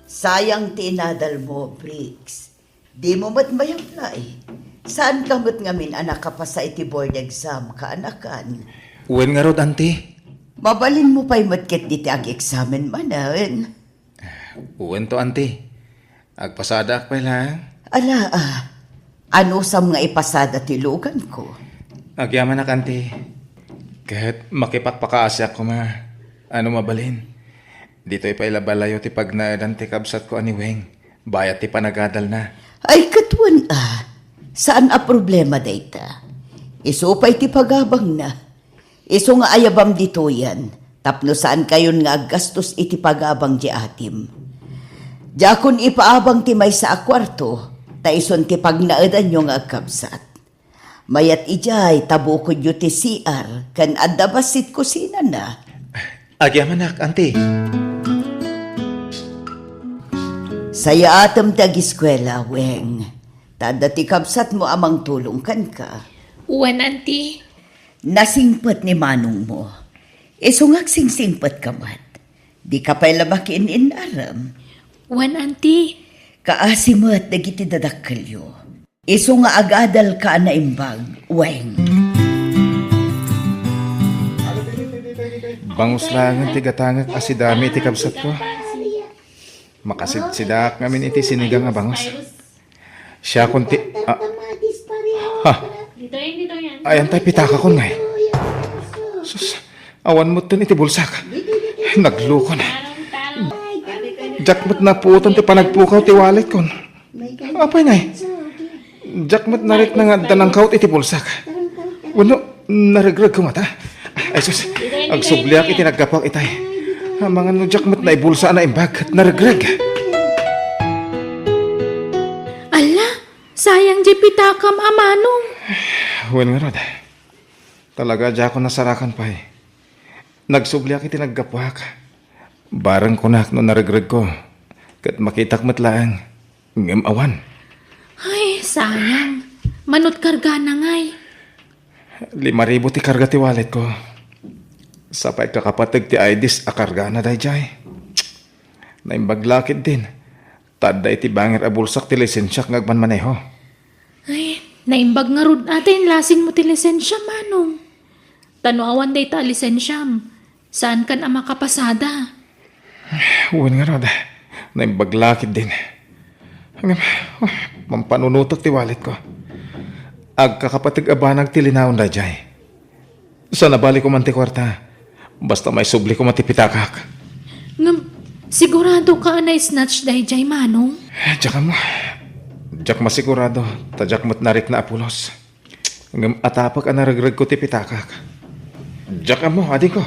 Sayang tinadal mo, Briggs. Di mo mat may-apply. Saan ka mat ngamin anak ka pa sa iti board exam kaanakan? Uwan nga rod, auntie. Mabalin mo pa'y matkit diti ag examen manan. Uwan to, auntie. Agpasada ak pa lang. Ala, ano sa mga ipasada tilugan ko? Agyaman ak, auntie. Kahit makipagpakaasya ko ma. Ano mabalin? Dito'y pailabalayo ti pagnaadan ti kabsat ko ani Weng. Bayat ti panagadal na. Ay katwan saan a problema dayta? Iso pa'y ti pagabang na. Iso nga ayabam dito yan. Tapno saan kayon nga gastos iti pagabang di atim. Jakon ipaabang ti may sa akwarto, ta ison ti pagnaadan nyo nga agkabsat. Mayat ijay tabukod yu ti CR, kan adabasit kusina na. Agyaman ak, auntie. Saya atam tag-eskwela, Weng. Tada ti kabsat mo amang tulong kan ka. Uwan, auntie. Nasingpet ni manong mo. Isungag singsingpet ka mat. Di ka pa'y lamakin inaram. Uwan, auntie. Kaasimat dagiti dadakkelyo. Iso nga agadal ka na imbag, Weng. Bangus lang ti gatangak asidami ti kabsat ko. Makasidsidak ngamin iti sinigang nga bangus. Siya kunti... Dito yan. Ayan tayo pitaka ko ngay. Sus, awan mo ito iti bulsak. Nagluko na. Jakmat na puton ti panagpukaw ti wallet kon. Apay nay. Jakmat narik na nga danang kaut iti bulsak. Wano, narigrag ko mata. Ay sus, agsubliak iti naggapak itay. Mga no jakmat na ibulsa na imbag at narigrag. Ala, sayang di pitakam amanong. Wen nga rod. Talaga di ako nasarakan pa eh. Nagsubliak iti naggapak. Barang ko na no narigrag ko. Kat makitak matlaang. Ngam awan. Ay, sayang. Manot karga na ngay. 5,000 ti karga ti wallet ko. Sapay kakapatag ti IDs akarga na dayjay. Naimbaglakid din. Tadda iti bangir abulsak ti lisensyak ngagman maneho. Ay, naimbag nga rod atin lasing mo ti lisensya, manong. Tanuawan day ta lisensyam. Saan kan ama kapasada? Uwan nga rod. Naimbaglakid din. Mampanunutok ti wallet ko. Agkakapatag abanag ti linaon dayjay. Sa nabali ko man ti kwarta. Basta may subli ko matipitakak. Ngam, sigurado ka na snatch day jay, manong? Diyak mo. Diyak masigurado. Tadyak mo't narik na apulos. Ngam atapak ang naragrag ko tipitakak. Diyak mo, adik ko.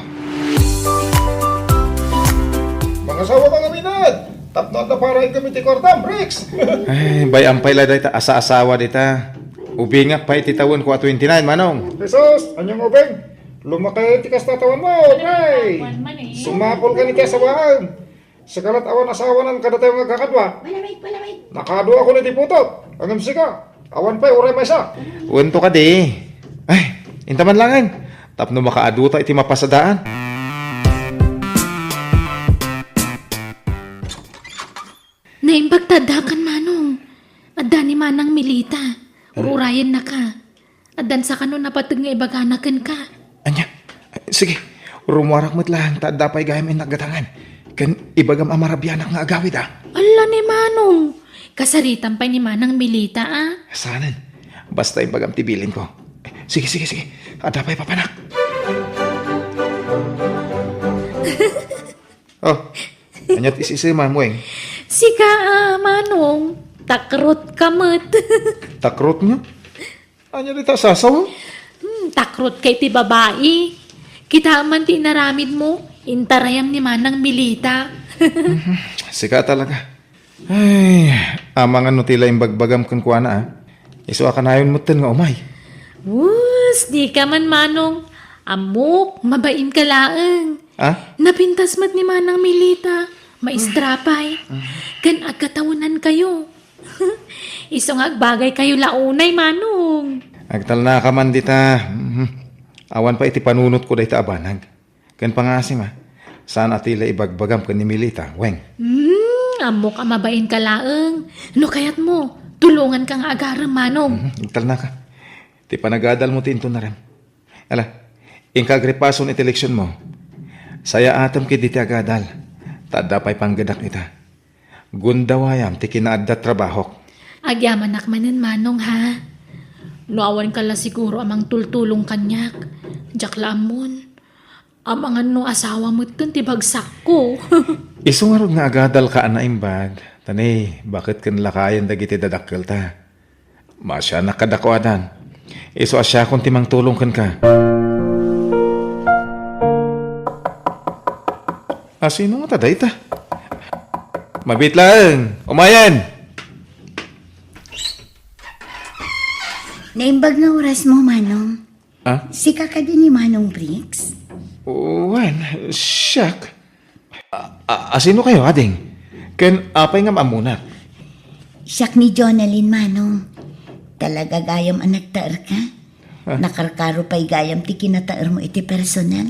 Mga sawa mga minad! Tapno na para kami ti kortam, Bricks! Ay, bayampay la dayta. Asa-asawa dita. Ubingak pa ititawan ko at 29, manong. Jesus, anyong ubeng. Lumakay ti kastatawan mo, Nay. Sumapol ka ni ti asawaan. Sakalat awan asawanan kada tayo nga kakadwa. Nakadwa ko ni ti putot. Angam sika. Awan pa'y uray may sa. Uwento ka di. Ay, intaman langan. Tapno makaaduta iti mapasadaan. Naimbag tadakan, manong. Adda ni manang milita. Urayan na ka. Adan sa kanon napatag nga ibaganakan ka. Anya, sige. Rumuarak mo't lang. Taad dapay gayam nagatangan. Kan ibagam amarabyanak nga agawid Ala ni manong. Kasaritan pa ni manang milita Sanan. Basta ibagam tibilin ko. Sige. Adapay papanak. Oh, anyat isisi mamueng. Sika manong. Takrot kamot. Takrot nyo? Anya dita sasaw? Takrot kay ti babae. Kita man ti naramid mo. Intarayam ni manang milita. Sika talaga. Ay, amang ano tila yung bagbagam kung kuha na Iso akanayon mo nga umay. Wus, di ka man manong. Amok, mabain ka laang. Napintas mat ni manang milita. Maistrapay. Kan agkatawunan kayo. Iso nga agbagay kayo launay, manong. Agtal na ka man dita. Awan pa iti panunot ko dahita abanag. Kan pangasim Saan atila ibagbagam ka ni Milita, Weng? Amo ka mabain ka laeng. No kayat mo, tulungan ka nga agaram, Manong. Intal na ka. Ti panagadal mo tinto na rin. Ala, ingkagrepason iti eleksyon mo. Saya atam kit iti agadal. Tada pa'y panggadak ita. Gundawayam ti kinaadda trabahok. Agyaman nakmanen, Manong, ha? No awan ka la siguro amang tultulong kanyak. Jakla amon. Amangan no asawa mo dun, ti bagsak ko. Isungarod nga agadal ka na imbag. Tani, bakit kan lakayan dagiti dadakkel ta? Masya nakadakwadan. Iso asya kung timang tulong kan ka. Sino nga taday ta? Mabit lang! Umayan! Naimbag nga oras mo, Manong. Ah? Sika ka din ni Manong Briggs. Wan, siyak. Sino kayo, ading? Ken apay nga mamunat. Siyak ni Jonalyn, Manong. Talaga gayam ang nagtaar ka? Nakarkaro pa'y gayam ti kinataar mo iti personal.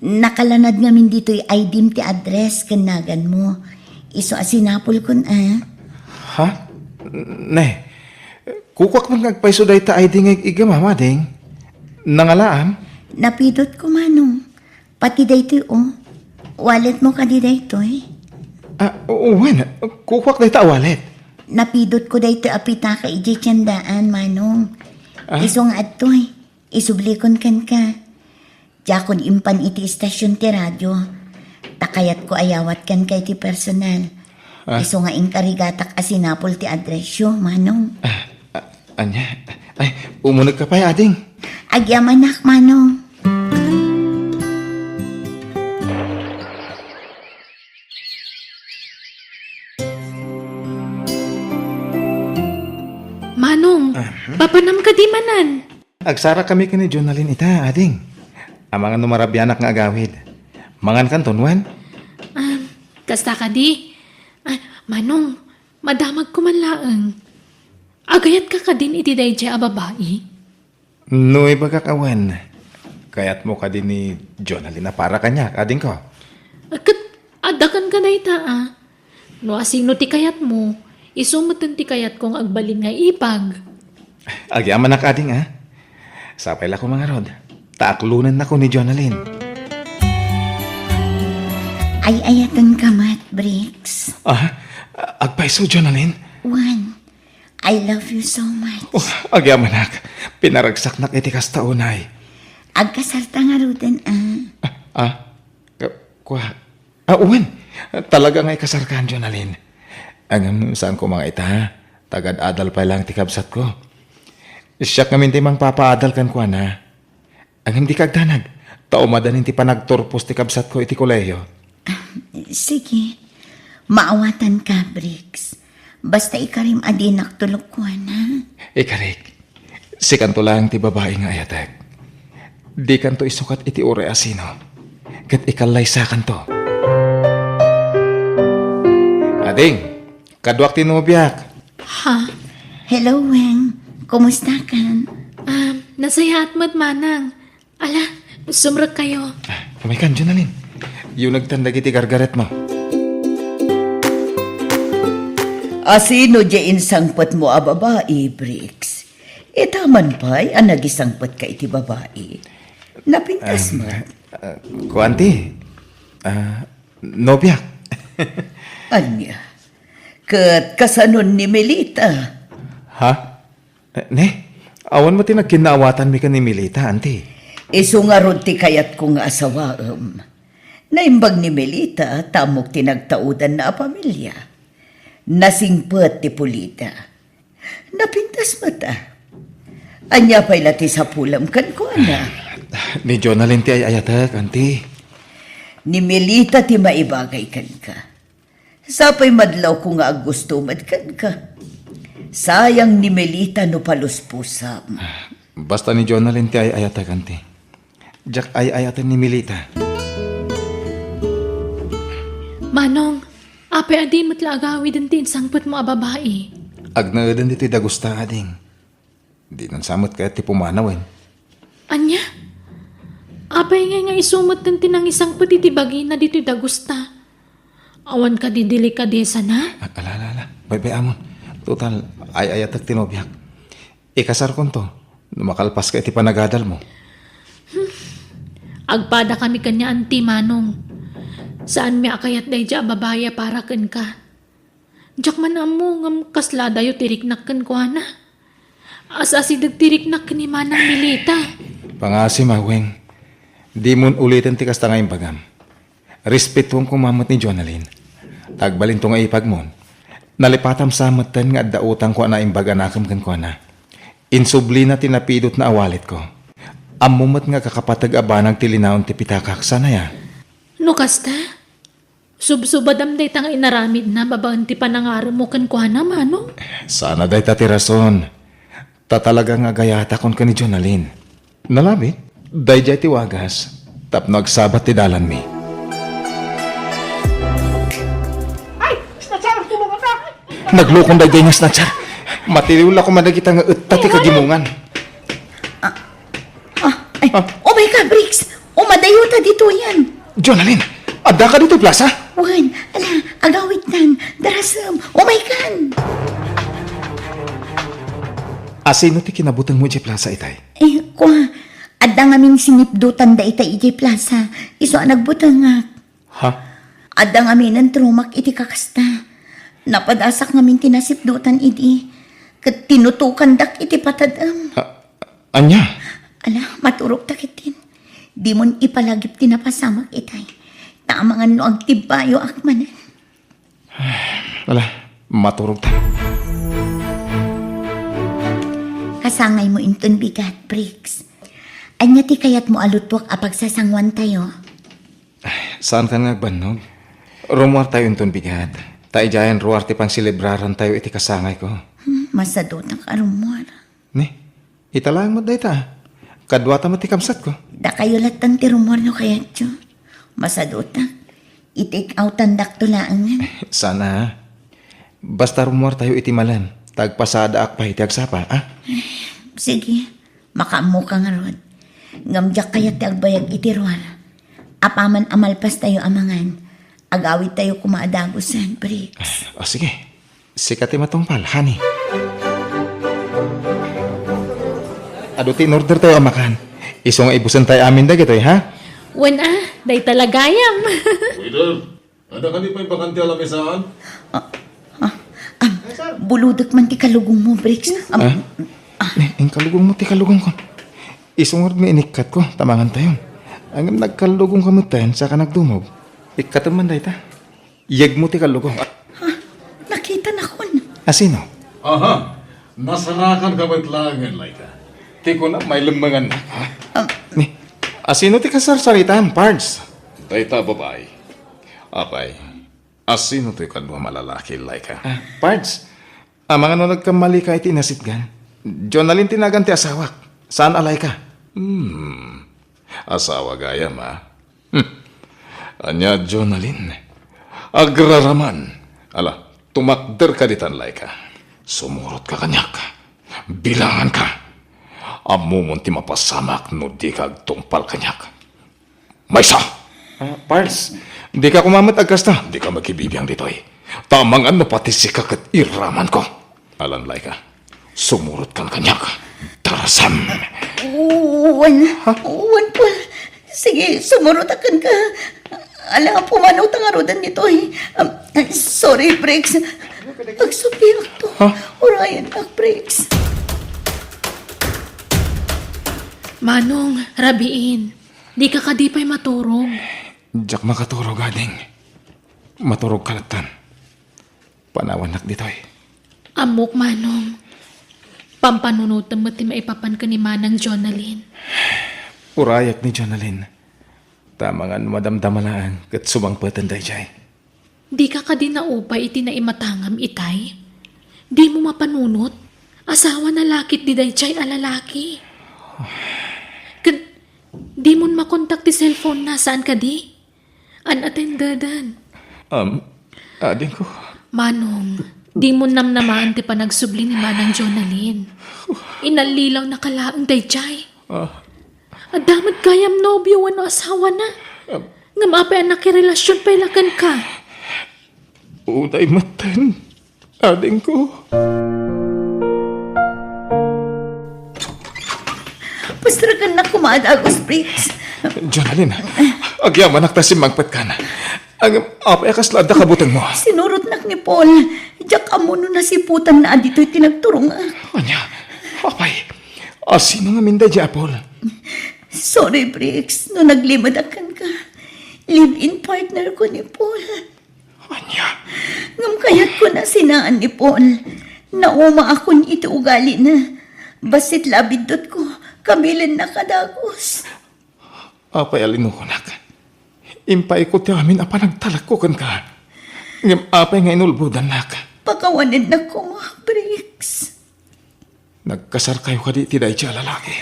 Nakalanad ngamin dito'y ID ti address kanagan mo. Iso asinapol kun Ha? Ne, kukwak man ngagpaiso day ta ay ding igamama ding. Nangalaam? Napidot ko, Manong. Pati daytoy wallet mo ka di daytoy. Wan, kukwak day ta walet. Napidot ko daytoy apita ka iji tiyandaan, Manong. Iso nga adtoy. Isublikon kan ka. Jakon impan iti istasyon ti radyo. Takayat ko ayawat kan kay ti personal. Iso nga inkarigatak asinapol ti adresyo, Manong. Anya, ay, umunag ka pa ading. Agyamanak, Manong. Manong, papanam ka di manan. Agsara kami ka ni Jonalyn ita, ading. Ang mga numarabyanak nga agawid. Mangan kanton, Wan? Kasta ka di. Manong, madamag ko man laeng. Agayat ka din iti dayjay a babae. No, iba kakawan. Kayat mo ka din ni Jonalyn na para kanya, ading ko. Kat, adakan ka day ta, No asino ti kayat mo, isumutan ti kayat kong agbalin nga ipag. Agyaman na ka, ading, Sapay la ko mga rod. Taaklunan na ko ni Jonalyn. Ay ayatan ka, Matt Briggs. Agpaiso, Jonalyn. Juan, I love you so much. Agyaman na. Pinaragsak na kiti kastaunay. Agkasarta nga ruten, Uwan. Talaga nga ikasarkan, Jonalyn. Ang saan ko mga ita, tagad-adal pa lang tikabsat ko. Siyak nga minti mang papaadal kan ko, na. Ang hindi kagdanag, taumadanin ti panagturpos tikabsat ko iti koleyo. Sige, maawatan ka, Briggs. Basta ikarim adinak tulog ko, na. Ikarik, si kanto lang ti babae nga ayatek. Di kanto isukat iti ure asino. Kat ikalay sa kanto. Ading, kadwak tinubyak. Ha? Hello, Weng. Kumusta ka? Nasayat mo't manang. Ala, sumrag kayo. Kumikan, Jonalyn. Yung nagtandag iti gargaret mo. Asino diyan sangpot mo a babae, Briggs? Itaman pa'y ang nagisangpot ka iti babae. Napintas mo. Kuanti, nobyak. Anya, kat kasanon ni Melita. Ha? Ne? Awan mo tinagkinaawatan mi ka ni Melita, auntie. Isu nga rod ti kayat ko nga asawaam. Naimbag ni Melita, tamok tinagtaudan na a pamilya. Nasingpet ti Pulita. Napintas mata. Anya pa'y lati sa pulam kan ko, na. Ni Jonalyn ti ay ayatek, auntie. Ni Melita ti maibagay kan ka. Sapay madlaw ko nga gusto madkan ka. Sayang ni Melita no paluspusam. Basta ni Jonalyn ti ay ayatek, auntie. Jack ay ayatan ni Melita. Manong, apay adin mo't laagawi din tin sangpot mo a babae. Agnaedan diti dagusta, ading. Di nan samot kaya ti pumanawin. Anya? Apay nga isumot din tinang isang pati ti bagay na dito dagusta. Awan ka di delikadesa na. Ala. Bay amon. Total, ay ayat tinobyak. Ikasar kon to. Makalpas ka iti panagadal mo. Agpada kami kanya anti Manong. Saan mi akayat day dya babaya para ken ka. Diyak man amo ngam kasla dayo tiriknak ken ko na. Asa si tiriknak ni Manang Milita. Pangasi maweng. Di mon ulitin ti kasta ngayong bagam. Respetuam kumamot ni Jonalyn. Tagbalin to nga ipag mon. Nalipatam samatan nga adda utang ko na imbaga nakam ken ko na. Insubli na tinapidot na awalit ko. Amumat nga kakapatag abanag tilinawon ti pitakak sana ya. No kasta? Subsubadam day tanga inaramid na babaan ti panangaro mo ken ko na Manong. Sana day tatirason. Tatalaga nga gayata kon ka ni Jonalyn. Nalabit, day jay ti wagas. Tapno agsabat ti dalan mi. Ay! Snatchar! Tulungan na! Naglukong day nga snatcher. Matiliw ko madagita nga utta ti kagimungan. Oh my God, Briggs! Umadayuta dito yan! Jonalyn, adda ka dito plaza? Wan, agawit nan, darasam, oh my God! Asino ti kinabutang mo di plaza itay? Adda nga min sinipdutan da ita iti plaza, iso nagbutang nga. Ha? Adda nga min ang trumak iti kakasta. Napadasak nga min tinasipdutan iti. Kat tinutukan dak iti patadam. Anya? Maturok takitin. Di mon ipalagip tinapasamak itay. Tamangan no agtibayo akmanan. Maturog ta. Kasangay mo inton bigat, Briggs. Anya ti kayat mo alutwak apag sasangwan tayo. Saan ka nga agbanog? Rumuar tayo inton bigat. Tayo jayan ruar ti pang silebraran tayo iti kasangay ko. Masadot ang karumor. Ni, italang mo day ta. Kadwata mo ti kamsat ko. Da kayo latan ti rumor no kayat yo. Masadot ang. I-take out ang daktulaan. Sana. Basta rumuar tayo iti malan. Tagpasada ak pa iti agsapa, ah? Sige, makamu ka nga ron. Ngamjak kayat ti agbayag iti ruar. Apaman amalpas tayo amangan. Agawit tayo kumaadagusan, Briggs. O sige. Sikati matungpal, honey. Aduti in order tayo amakan. Iso nga ibusan tayo amin da gitoy, ha? Wen day talagayam. Waiter, ada ka di pa yung bakanti alam isaan? Buludak man ti kalugong mo, Briggs. Ang kalugong mo, ti kalugong ko. Isungod may inikat ko, tamangan tayo. Ang nagkalugong kamutayan, saka nagdumog. Ikat man dahi ta. Iyag mo ti kalugong. Nakita na ko. Asino? Aha, nasarakan ka ba't langan, Laika? Ti ko na may lumangan na. Ni, asino ti kasarsaritaan, Pards? Dayta, babae. Apay, asino to'y kadwa malalaki, Laika? Pards, amang ano nagkamali ka iti nasitgan. Jonalyn tinagan ti asawak. Saan alay ka? Asawa gayam, ha? Anya, Jonalyn. Agraraman. Ala, tumakder ka ditan, Laika. Sumurot ka kanyak. Bilangan ka. Amumon ti mapasamak no di ka agtungpal kanyak. Maysa! Pards, di ka kumamat agkasta. Di ka magkibibiyang ditoy. Tamang ano pati sikak at iraman ko. Alan, Laika. Sumurot kan kanyak. Tarasam. Uwan po. Sige, sumurutakan ka. Alam, pumanaw tangarodan nito eh. Sorry, Briggs. Agsubiyak to. Urayan ang Briggs. Manong, rabiin. Di ka kadipay maturog. Diyak makaturog, ading. Maturog kalatan. Panawanak ditoy. Amok, Manong. Pampanunutan mo ti maipapan ka ni Manang Jonalyn. Urayak ni Jonalyn. Tamangan madamdamalaan kat sumangpatan day jay. Di ka ka din naupay iti na imatangam itay. Di mo mapanunot. Asawa na lakit di day chay alalaki. Di mo makontak ti cellphone na saan ka di? Unattendedan. Ading ko. Manong, di mo namnamaan ti panagsubli ni Manang Jonalyn. Inalilaw na kalaang day chay. Adamat kayam nobyo wano asawa na. Nga maapay anak relasyon pailakan ka. Unay matan, ading ko. Pastragan na kumadagos, Briggs. Jonalyn, agyaman si magpat ka na. Ang apay kasla da kabutang mo. Sinurot nak ni Paul. Diyak amuno na si putan na adito'y tinagturong. Anya, apay, sino nga minda di Apol? Sorry, Briggs. No naglimadakan ka. Live-in partner ko ni Paul. Anya, Ngam kayat ko na sinaan ni Paul. Nauma akong iti ugali na. Basit labidot ko. Kabilin na kadagos. apay alinukonak. Impay ko ti amin apa nagtalak ko kan ka. Ngam apay nga inulbudan nak. Pakawanin na ko mga Briggs. Nagkasar kayo ka di tiday siya lalaki.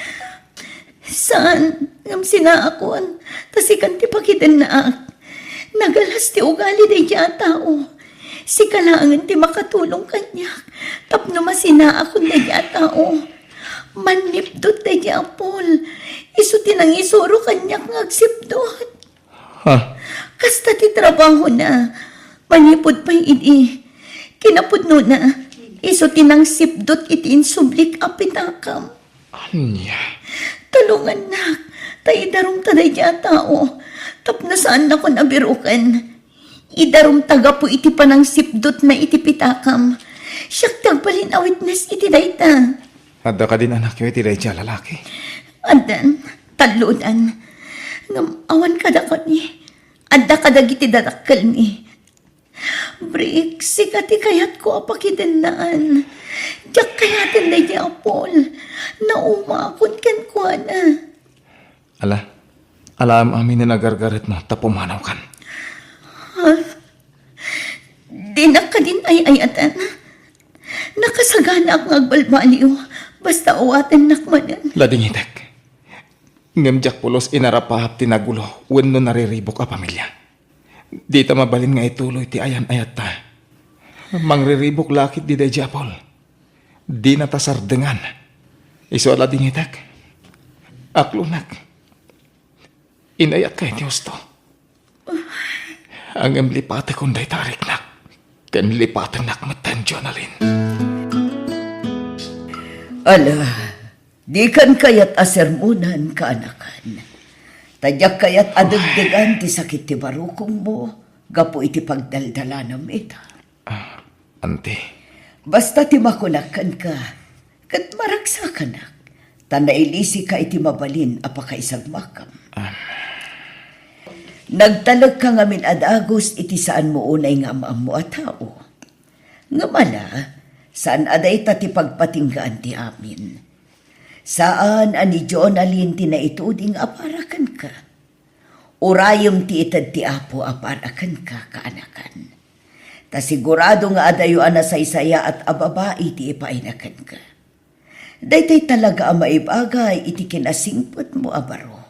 Saan? Ngam sinaakon. Tasikan ti pakitan na. Nagalas ti ugali day siya tao. Si kailangan ti makatulong kanya. Tapno masinaakon day siya tao. Manipdot day siya Paul. Iso tinang isuro kanya ngagsipdot. Ha? Kasta ti trabaho na. Manipod pa ini. Kinapudno na. Iso tinang sipdot iti insublik apitakam. Anya, Tulungan na. Tayo darum taday niya tao. Tapno saan ako nabirukan. Idarum taga po iti panang sipdot na iti pitakam. Siyak tagbalin a witness iti dayta. adda ka din anak yung tiday siya lalaki. Adan, talunan. Ngam awan kada ko ni. Adda kada giti dadakkel ni. Brick, sikati kayat ko apakidendaan. Diyak kayatin na niya, Paul. Naumakon kan ko na. Alam amin na nagargaret mo, tapumanaw kan. Di na ka din ay-ayatan. Nakasagana akong agbalbaliw. Basta uwatan nakmanan. Lading itek. Ngam jak pulos inarapahap tinagulo, wenno nariribok a pamilya. Di ta mabalin nga ituloy ti ayan ayat ta. Mangriribok lakit di day Japol. Di na tasardengan. Iso lading itek. Aklunak. Inayat kay Diyos to. Ang emlipate kong day tarik nak. Ken lipatan nak matan Jonalyn. Ala, di kan kayat asermunan kaanakan. Tadyak kayat adagdagan ti sakit ti barukong mo, gapo iti pagdaldala ng ita. Ante, Basta ti makunakan ka, kat maraksa ka na. Tanailisi ka iti mabalin apakaisag makam. Nagtalag ka ngamin adagos iti saan mo unay nga amaam mo at tao. Nga mala, saan aday ta ti pagpatinggaan ti amin. Saan ani Jonalyn ti naituding aparakan ka. Urayom ti itad ti apo aparakan ka kaanakan. Ta sigurado nga adayo ana saysaya at ababai ti ipainakan ka. Daytay talaga ang maibagay iti kinasingpot mo abaro.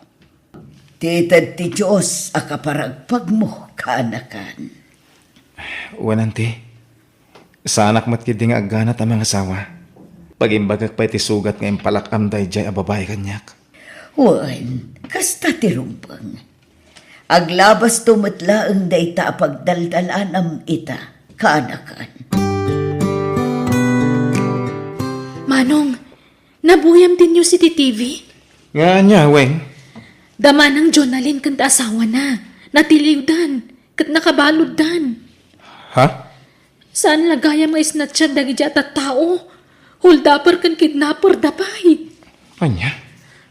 Titad ti Diyos akaparagpag mo kaanakan. Wanante, sa anak matkidi nga agganat ang mga asawa. Pagimbagak pa iti sugat nga impalakam day jay ababay kanyak. Wan, kasta ti rumpang. Aglabas tumatlaang dayta pagdaldalan am ita kaanakan. Manong, nabuyam din niyo si TV? Nga niya, Weng. Dama ng Jonalyn kanta asawa na. Natiliw dan. Kat nakabalod dan. Ha? Saan lagayam nga isnatsyad dagi dya at tao? Huldapar kan kidnapper dapay. Anya?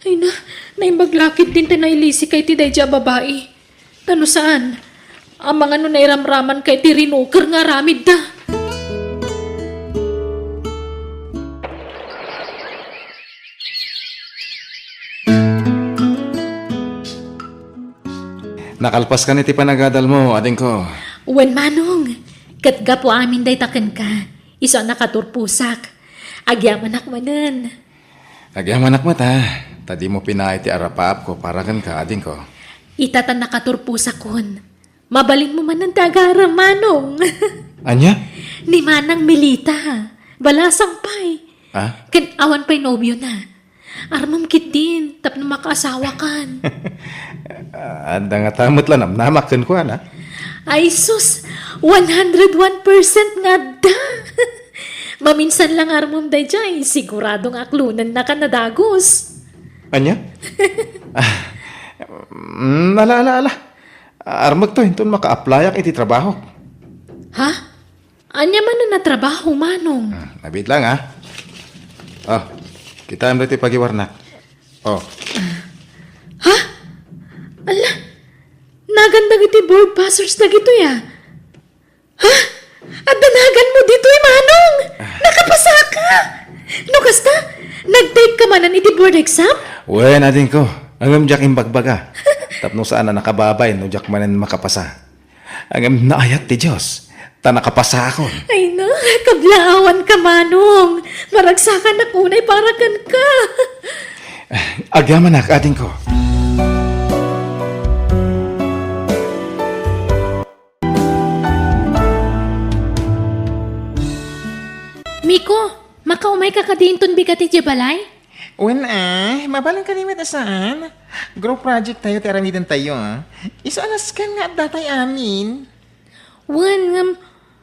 Ay na, naimaglakit din tanailisi kay ti dayja babae. Tano saan? Ang mga nairamraman kay ti rinuker nga ramid da. Nakalpas ka niti panagadal mo, ading ko. Wen manong, katga po amin day taken ka. Iso nakaturpusak. Agyaman akmanan. Agyaman anak mo ta. Tadi mo pinay ti arapap ko para kan ka, ading ko. Itatan nakaturpusak kon. Mabalin mo man ng tagara, manong. Anya? Ni Manang Milita. Balasang pay. Ah? Kan awan pa'y nobyo na. Armam kit din, tap na makaasawa kan. Anda nga tamot lang, namakan ko, ana. Ay sus, 101% nga da. Maminsan lang armom day jay, siguradong aklunan na ka nadagos. Anya? Ala. Armag to, hinton maka-apply ak iti trabaho. Ha? Anya man na natrabaho, Manong? Nabit lang, ha? Oh, kita am dito pagiwarnak. Oh, Ha? Ala, nagandag iti board passers na gito ya. Ha? At danagan mo dito Manong! Nakapasa ka! No kasta, nag-take ka manan iti board exam? wen adin ko. Angam jak imbagbaga. Tapno saan na nakababay no jak manen makapasa. Angam naayat ti Diyos. Ta nakapasa ako. Ay na, kablaawan ka Manong. Maragsakan na kunay para kan ka. Agyaman ak adin ko. Miko, makaumay ka kadinton bigat iti balay? Wen mabalang kalimit saan? Group project tayo, teramidan tayo. Iso alas ka nga datay amin. Wan,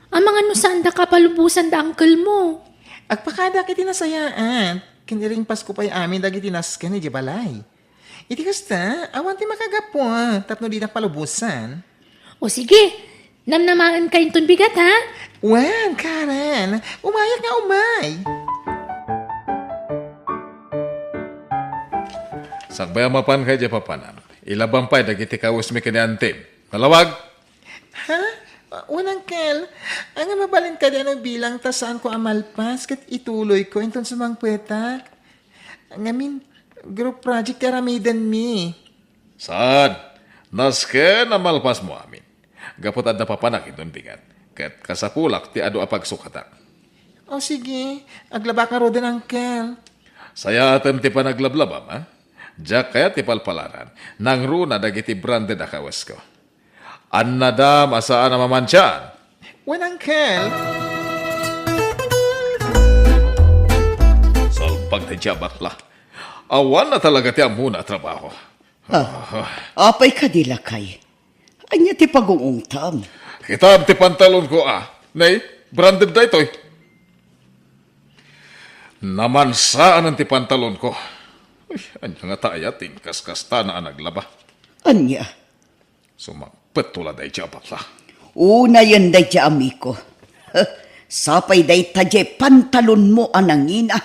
ang mga no saan da kapalubusan da uncle mo. Agpakada kiti nasayaan. Kiniring Pasko pa'y amin dagi tinaskan ni Jabalay. Iti kasta, awan ti makagapo, tapno di palubusan. O sige, namnamaan ka inton bigat ha? Wen, Karen, umayag nga umay. Sagbayamapan kay di papanan. Ilabang pa'y dagiti kawis mi kaniantim. Malawag! Ha? Unang kel, ang mabalin ka din bilang tasaan ko amalpas kat ituloy ko inton sumang petak. Ngamin, group project karamidan mi. Saan? Naske na malpas mo amin. Gapot ad napapanak itong bigat. Kat kasapulak ti ado apagsukatak. O sige, aglaba ka ro din ang kel. Saya atem ti panaglablabam, ha? Diyak kaya ti palpalaran. Nang runa dagiti branded akawas ko. Annada masaan na mamansyan. Unang kel, Salpag ti bakla. Awan na talaga ti amuna trabaho. Apay ka dilakay. Anya ti pag-uungtam. Kitab ti pantalon ko Nay, branded da ito'y. Namansaan ang ti pantalon ko. Uy, anya nga taya kaskas-kasta na naglaba. Anya? Sumangpet tulad ay bakla. Una yan day ti amiko. Sapay day tadye pantalon mo anangina.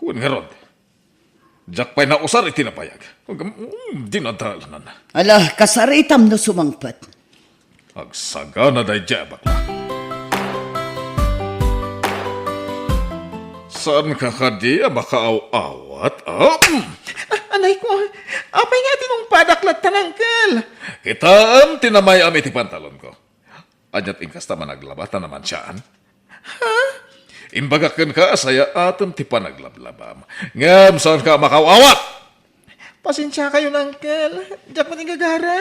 Huwag nga ron. Diyak pa'y nausar itinapayag. Dinadalanan. Ala, kasaritam no sumangpet. Agsaga na day bakla. Saan ka kadiya makaaw-awat? anay ko, apay nga tinong padaklat tanangkel. Kitaan tinamay ami ti pantalon ko. Anyat ingkasta managlabata naman siyaan. Imbagakan ka saya atom ti panaglablabam. Ngam saan ka makawawat? Pasensya kayo nangkel, diyak mo gagara.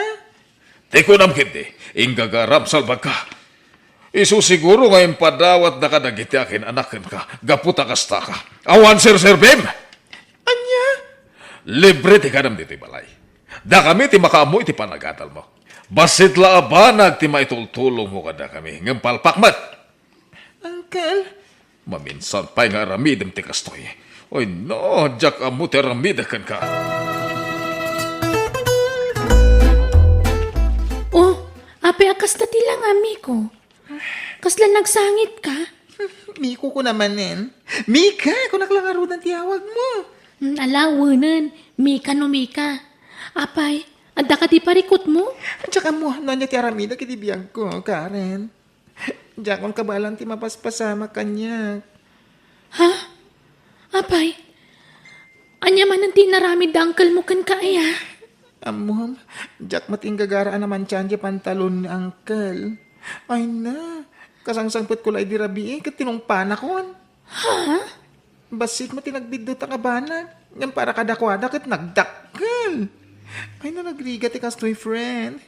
Di ko namkindi, ingagaram salbag ka. Isu siguro ngayon padawat na kadagiti akin anakin ka, gaputa kasta ka. Awan sir-sirbim! Anya? Libre ti kanam dito balay. Da kami ti makaamoy ti panagatal mo. Basit la abanag ti maitultulong mo kada kami. Ngam palpakmat. Uncle, Maminsan pa'y nga ramidem ti kastoy. Oy no, jak amu ti ramidakan ka. Oh, ape akas ta tilang amiko. Kasla nagsangit ka? Miko ko naman Mika, kung naklangaro ng tiyawag mo. Alawanan, Mika no Mika. Apay, adda ka di parikot mo? Tsaka mo, nanya ti aramida kitibiyag ko, Karen. Diyak kung kabalang ti mapaspasama kanya. Ha? Apay, anya man ang tinaramid da uncle mo kan kaya? Amom, diyak matinggagaraan naman tiyan di pantalon ni uncle. Ay na, kasangsangpet ko lang di rabi kat tinungpana kon. Ha? Basit mo tinagbidot ang abanag. Yan para kadakwada kat nagdakkel. Ay na nagriga ti kastoy friend.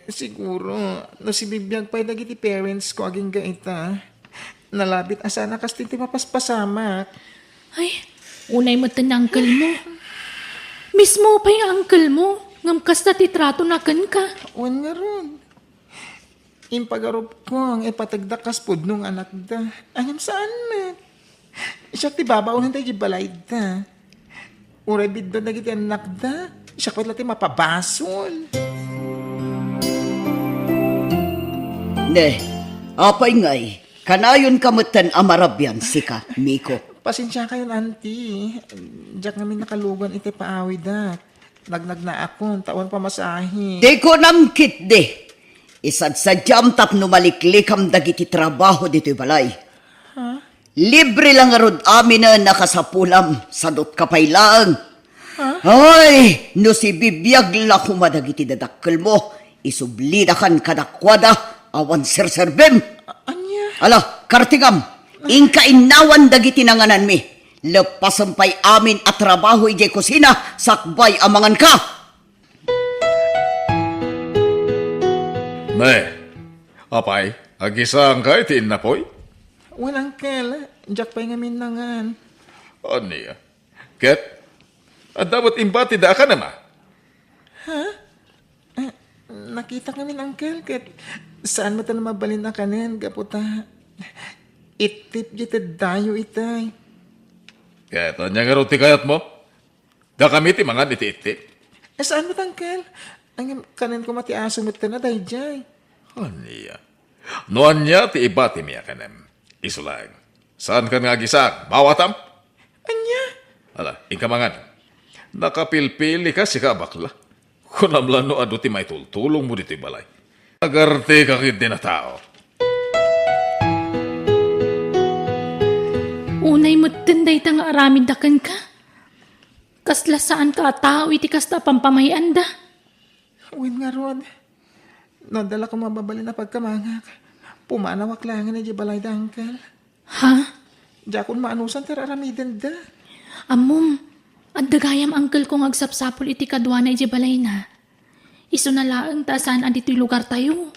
Siguro, no si Bibiyag pa'y nagiti parents ko aging gaita. Nalabit asana kastin ti mapaspasamak. Ay, unay mo tan uncle mo. Mismo pa yung uncle mo. Ngam kasta ti trato na kan ka. Wan nga ron. Impagarup ko ang ipatagdakas po nung anak da. Ayam saan met? Siya ti babaunan tayo di balay da. Uray biddo na giti anak da. Siya kwat lati mapabasol. Ne, apay ngay, kanayon kamutan amarabyan sika, Miko. Pasensya kayo, auntie. Diyak namin nakalugan iti paawi da. Nagnag na ako, tawan pamasahe. Di ko namkit de. Isad sa jam tap numaliklikam dagiti trabaho dito'y balay. Libre lang arod amin na nakasapulam, sadot kapay lang. Ay, no si bibiyag la kumadagiti dadakkel mo, isublidakan kadakwada, awan serserbem. Anya? Ala, kartigam, ingka inawan dagiti nanganan mi. Lepasan pa'y amin at trabaho ijay kusina, sakbay amangan ka. Ne, apay, agisang ka itin na po'y? Walang kel. Diyak pa'y ngamin nangan. Niya? Ket, at dapat imbati da ka naman. Nakita kami ng uncle, ket saan mo ta na mabalin na kanin, gaputa. Itip jita dayo itay. Ket, anya nga rin ti kayat mo? Da kami ti mga iti-iti. Saan mo ta, uncle? Ang kanin ko mati aso mo ta na dayjay. Niya? Noan niya ti ibati miya kanem. Isulang. Saan ka nga gisak? Bawatam? Anya? Ala, inkamangan. Nakapilpili ka si kabakla. Kunamlan no ado ti may tultulong mo dito balay. Agarte ka kid na tao. Unay mo tinday ta nga aramid da kan ka. Kasla saan ka tao iti kasta pampamayan da. Win nga Rod. Nadala ko mababalin na pagkamangak. Pumanawak lang na di balay da, uncle. Ha? Diakon maanusan tira aramiden da. Amom, at dagayam angkel kong agsapsapol iti kadwa na iti balay na. Iso na laang ta saan andito'y lugar tayo.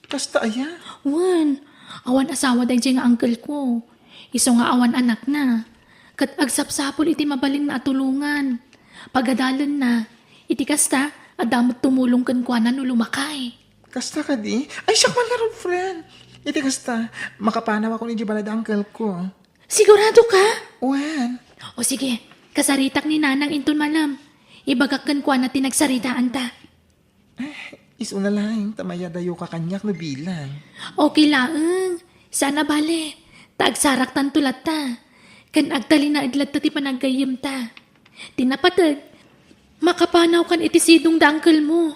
Kasta aya. Wan, awan asawa dahil nga angkel ko. Iso nga awan anak na. Kat agsapsapol iti mabalin na atulungan. Pagadalan na, iti kasta, at damot tumulong kan kwa na no lumakay. Kasta ka di? Ay, siyak man karon, friend. Iti kasta, makapanaw ako ni Jibalay da uncle ko. Sigurado ka? Wen. O sige, kasaritak ni nanang inton malam. Ibagak kan kwa na tinagsaritaan ta. Iso na lang, tamaya dayo ka kanyak na bilang. Okay laang. Sana bale. Taagsarak tan tulat ta. Kan agtali na idlat ta ti panagayim ta. Tinapatag. Makapanaw kan iti sidong dangkel mo.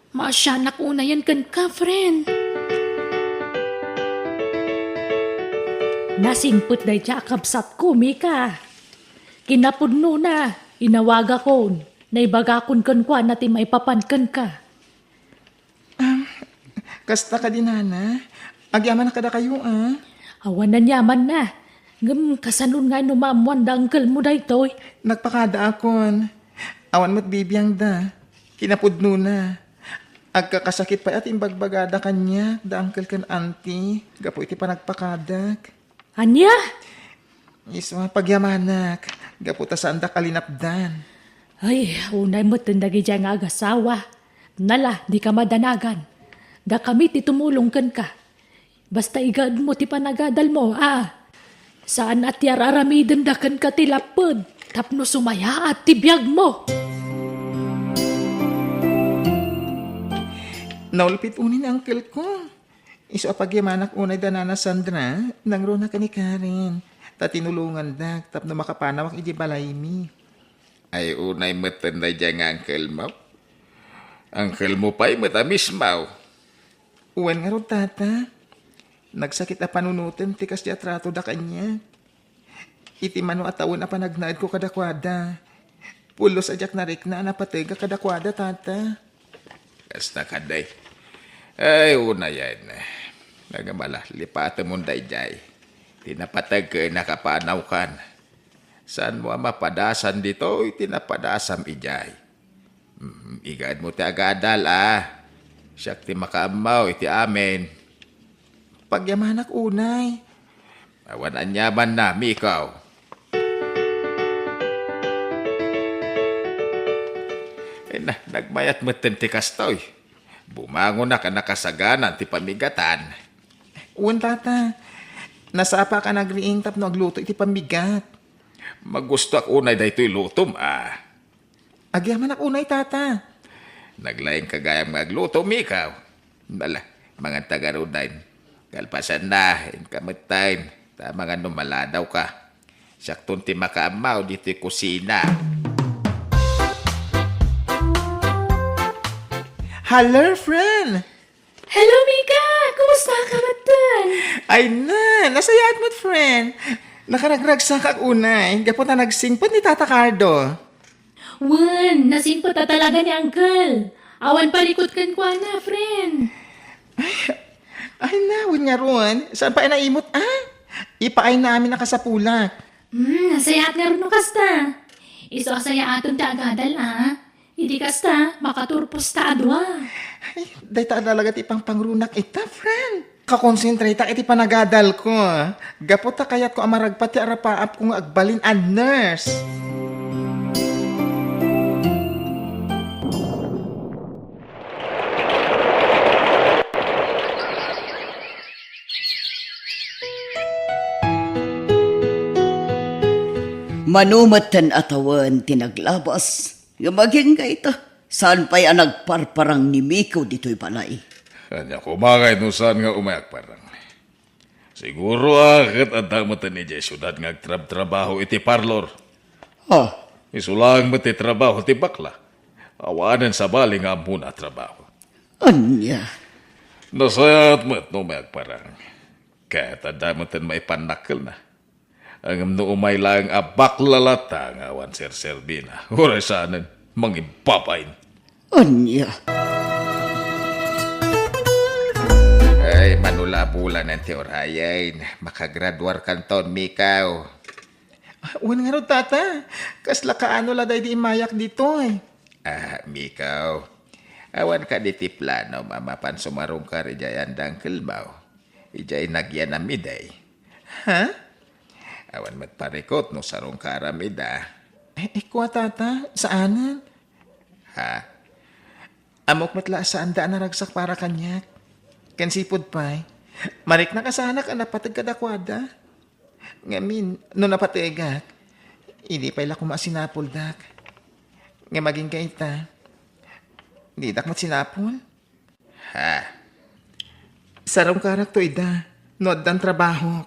Maasyanak una yan kan ka, friend. Nasimput day siya kabsat ko, Mika. Kinapudno na, inawaga ko, naibagakon kan kwa na ti maipapankan ka. Kasta ka din, Nana. Agyaman na kada kayo, ah. Awan na nyaman na. Ngam kasanon nga numamuan da uncle mo da ito'y. Nagpakada akon. Awan mo't bibiyang da. Kinapudno na. Agkakasakit pa at imbagbagada kanya, da uncle kan auntie. Gapo iti pa nagpakadak. Anya? Iswa pagyamanak. Gapo ta saan da kalinapdan. Ay, unay mo tindagi dyan nga agasawa. Nala, di ka madanagan. Da kami ti tumulong kan ka. Basta igad mo ti panagadal mo, ah. Saan at yararamidan da kan ka tilapod. Tapno sumaya at tibiyag mo. Naulpit unin ang uncle ko. Iso pagyamanak unay da Nana Sandra. Nangro na ka ni Karen. Tatinulungan da. Tapno makapanawak iti balay mi. Ay unay matanday dyan nga uncle mo. Uncle mo pa'y matamis mo. Uwan nga ro, tata. Nagsakit na panunutin, tikas di atrato da kanya. Iti mano atawon na panagnaad ko kadakwada. Pulos adyak na rik na napatega kadakwada, tata. Kasta ka day. Ay una yan. Nagamala, lipatan mo day jay. Tinapatag ka nakapanaw kan. Saan mo mapadasan dito, tinapadasan ijay. Igad mo ti agadal, ah. Siyak ti makaamaw, iti amen. Pagyamanak unay. Awan anyaman na, Mikaw. nagmayat mo ti kastoy. Bumangon na ka nakasaganan ti pamigatan. Uwan, tata. Nasapa ka nagriing tap no agluto iti pambigat. Magusto ak unay daytoy lutom, Agyaman ak unay, tata. Naglaing kagayang maglutom ikaw. Bala, mga tagarudain. Kalpasan na, inkamatayin. Tama nga numaladaw ka. Saktong ti makaamaw dito kusina. Hello, friend. Hello, Mika! Kumusta ka matan? Ay na, nasayat mo't, friend. Nakaragragsak ak unay. Gapot na nagsingpot ni Tata Cardo. Wan, nasinpo ta talaga ni Uncle. Awan palikot kan kwa na, friend. Ay na, win nga ron. Saan pa naimot, Ipaay namin nakasapulak. Nasayat nga rin no kasta. Iso asaya aton ta agadal, Hindi kasta, makaturpos ta adwa. Ay, day ta talaga ti pang pangrunak ita, friend. Kakonsentrate iti panagadal ko. Gapot ta kayat ko amaragpat ti arapaap kung agbalin a nurse. Manumatan atawan tinaglabas. Nga maging ka ito. Saan pa'y nagparparang ni Miko dito'y balay? Kanya kumagay no saan nga umayak parang. Siguro akit at damatan ni Jay syudad nga trabaho iti parlor. Isulang mo ti trabaho ti bakla. Awanan sa bali nga muna trabaho. Anya? Nasayat mo at umayak parang. Kahit at damatan maipanakil na. Ang no umay lang baklalata nga awan ser-serbina. Oray saanan, mangipapain. Anya? Ay, manula-bula ng teorayain. Makagraduar kanton, Mikaw. Uwan nga ro, tata. Kasla kaano la day di imayak dito, Mikaw. Awan ka di ti plano, mamapan sumarong ka rijayan dang kilbaw. Ijay nagyan na miday. Ha? Awan matparikot no sarong ka aramida. Kwa, tata. Saanan? Ha? Amok matla saan daan naragsak para kanyak. Kansipod pa'y. Marik na kasana ka napatag kadakwada. Ngamin, no napatigak. Hindi pa'y lako maasinapol, dak. Nga maging kaita. Hindi dak matsinapol. Ha? Sarong karak to, ida. Nod dan trabaho.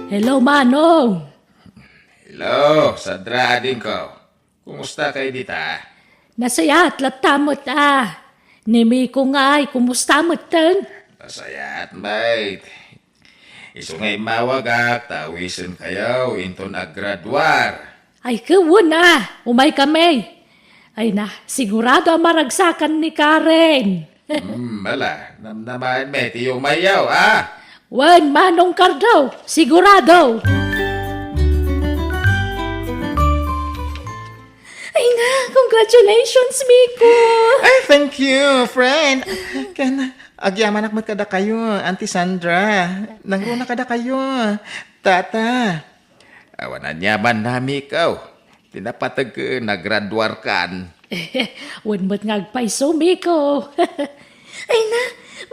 Hello, Manong. Hello, Sandra din ko. Kumusta kayo dita? Nasayat, latamot Nimi ko nga ay, kumusta mo tan? Nasayat, mate. Iso ngay mawagak, tawisin kayo, into naggraduar. Ay, kawon umay kami. Ay na, sigurado ang maragsakan ni Karen. Mala, namnaman me, tiyo mayaw, Wan, Manong Cardo, sigurado. Ay na, congratulations, Miko. Ay, thank you, friend. Ken, agyaman ak kada kayo, Auntie Sandra. Nangruna kada kayo. Tata. Awanan yaman nami ikaw. Tinapatag nagraduar kan. Wan mo't ngagpaiso, Miko. Ay na,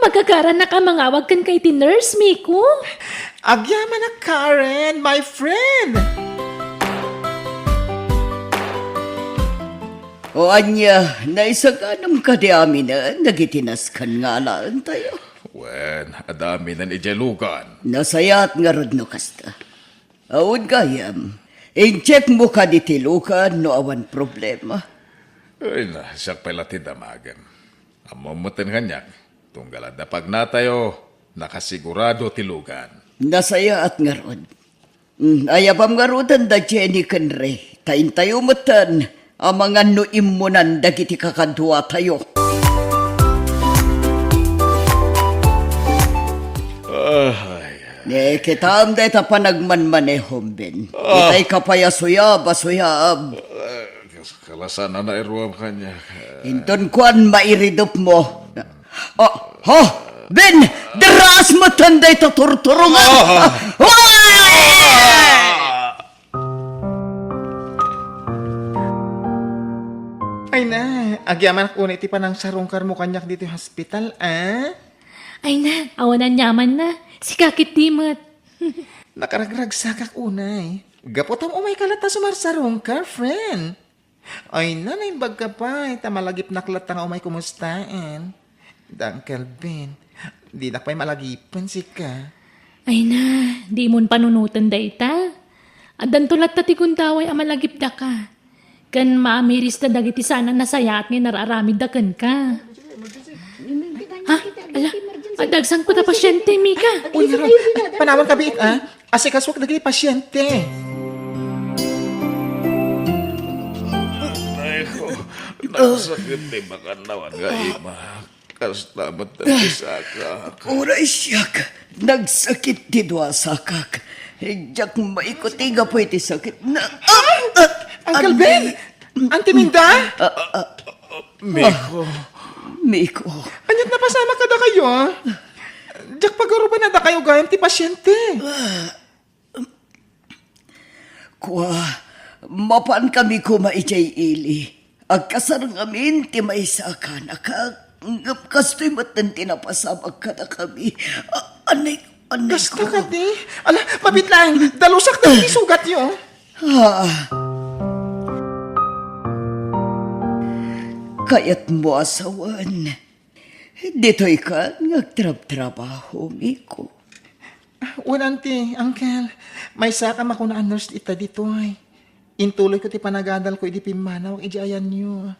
magkakaran na ka mangawag kan kay ti nurse, Miko. Agyaman na Karen, my friend. O anya, naisaganam ka di amin nagitinas kan nga laan tayo. Wen, adami nan ijelugan. Nasayat nga rod no kasta. Awad gayam, in-check mo ka di tilukan no awan problema. Ay na, siyak pala tidamagan. Amamutin kanyak. Tunggalad na pag natayo, nakasigurado tilugan. Nasayat nga rod. Ayabam nga rodan da Jenny kanre. Taintayo matan, ang mga nuimunan dagiti kakadwa tayo. Kitam da ita panagmanmanehom ben. Itay kapayasuyab, asuyab. Kalasan na nairuam kanya. Inton kuan mairidop mo. Ben! Deras mo tanday taturturungan! Ay na, agyaman ako na iti pa ng sarungkar mo kanyak dito yung hospital, Ay na, awanan nyaman na. Si kakit dimot. Nakaragragsak unay. Gapotam umay kalata sumarsarungkar, friend. Ay na, naimbag ka pa. Tamalagip naklat nga umay kumustaan. Uncle Ben, di na pa'y malagipan si ka. Ay na, di mon panunutan da ita. Adan tulat tati kuntaway amalagip da ka. Kan maamiris na dagiti sana nasayat nga nararamid da kan ka. Ha? Ala, adagsang ko ta pasyente, Mika. Uy, naroon, panawan ka biit, Asikaswak na gini pasyente. Ay ko, nasakit ni makanawan nga ima. Kastamat na si Sakak. Oray siyak, nagsakit di dua sakak. Higyak maikuti nga po iti sakit na... Uncle Ben! Auntie Minda! Miko, Miko, Anyat na pasama ka da kayo, Diyak pagaruban na da kayo gayam ti pasyente. kwa, mapan kami kumaijay ili. Agkasarang amin ti may saka nakag. Kasto'y matan tinapasabag ka na kami. Anay Gasta ko. ka di. Ala, mabit lang. Dalusak na isugat yun. Kaya't mo asawan. Dito'y ka nagtrab-trabaho, Miko. Auntie, uncle. May sakam ako na nurse ita dito ay. Intuloy ko ti panagadal ko, idi pimanaw, idiayan niyo.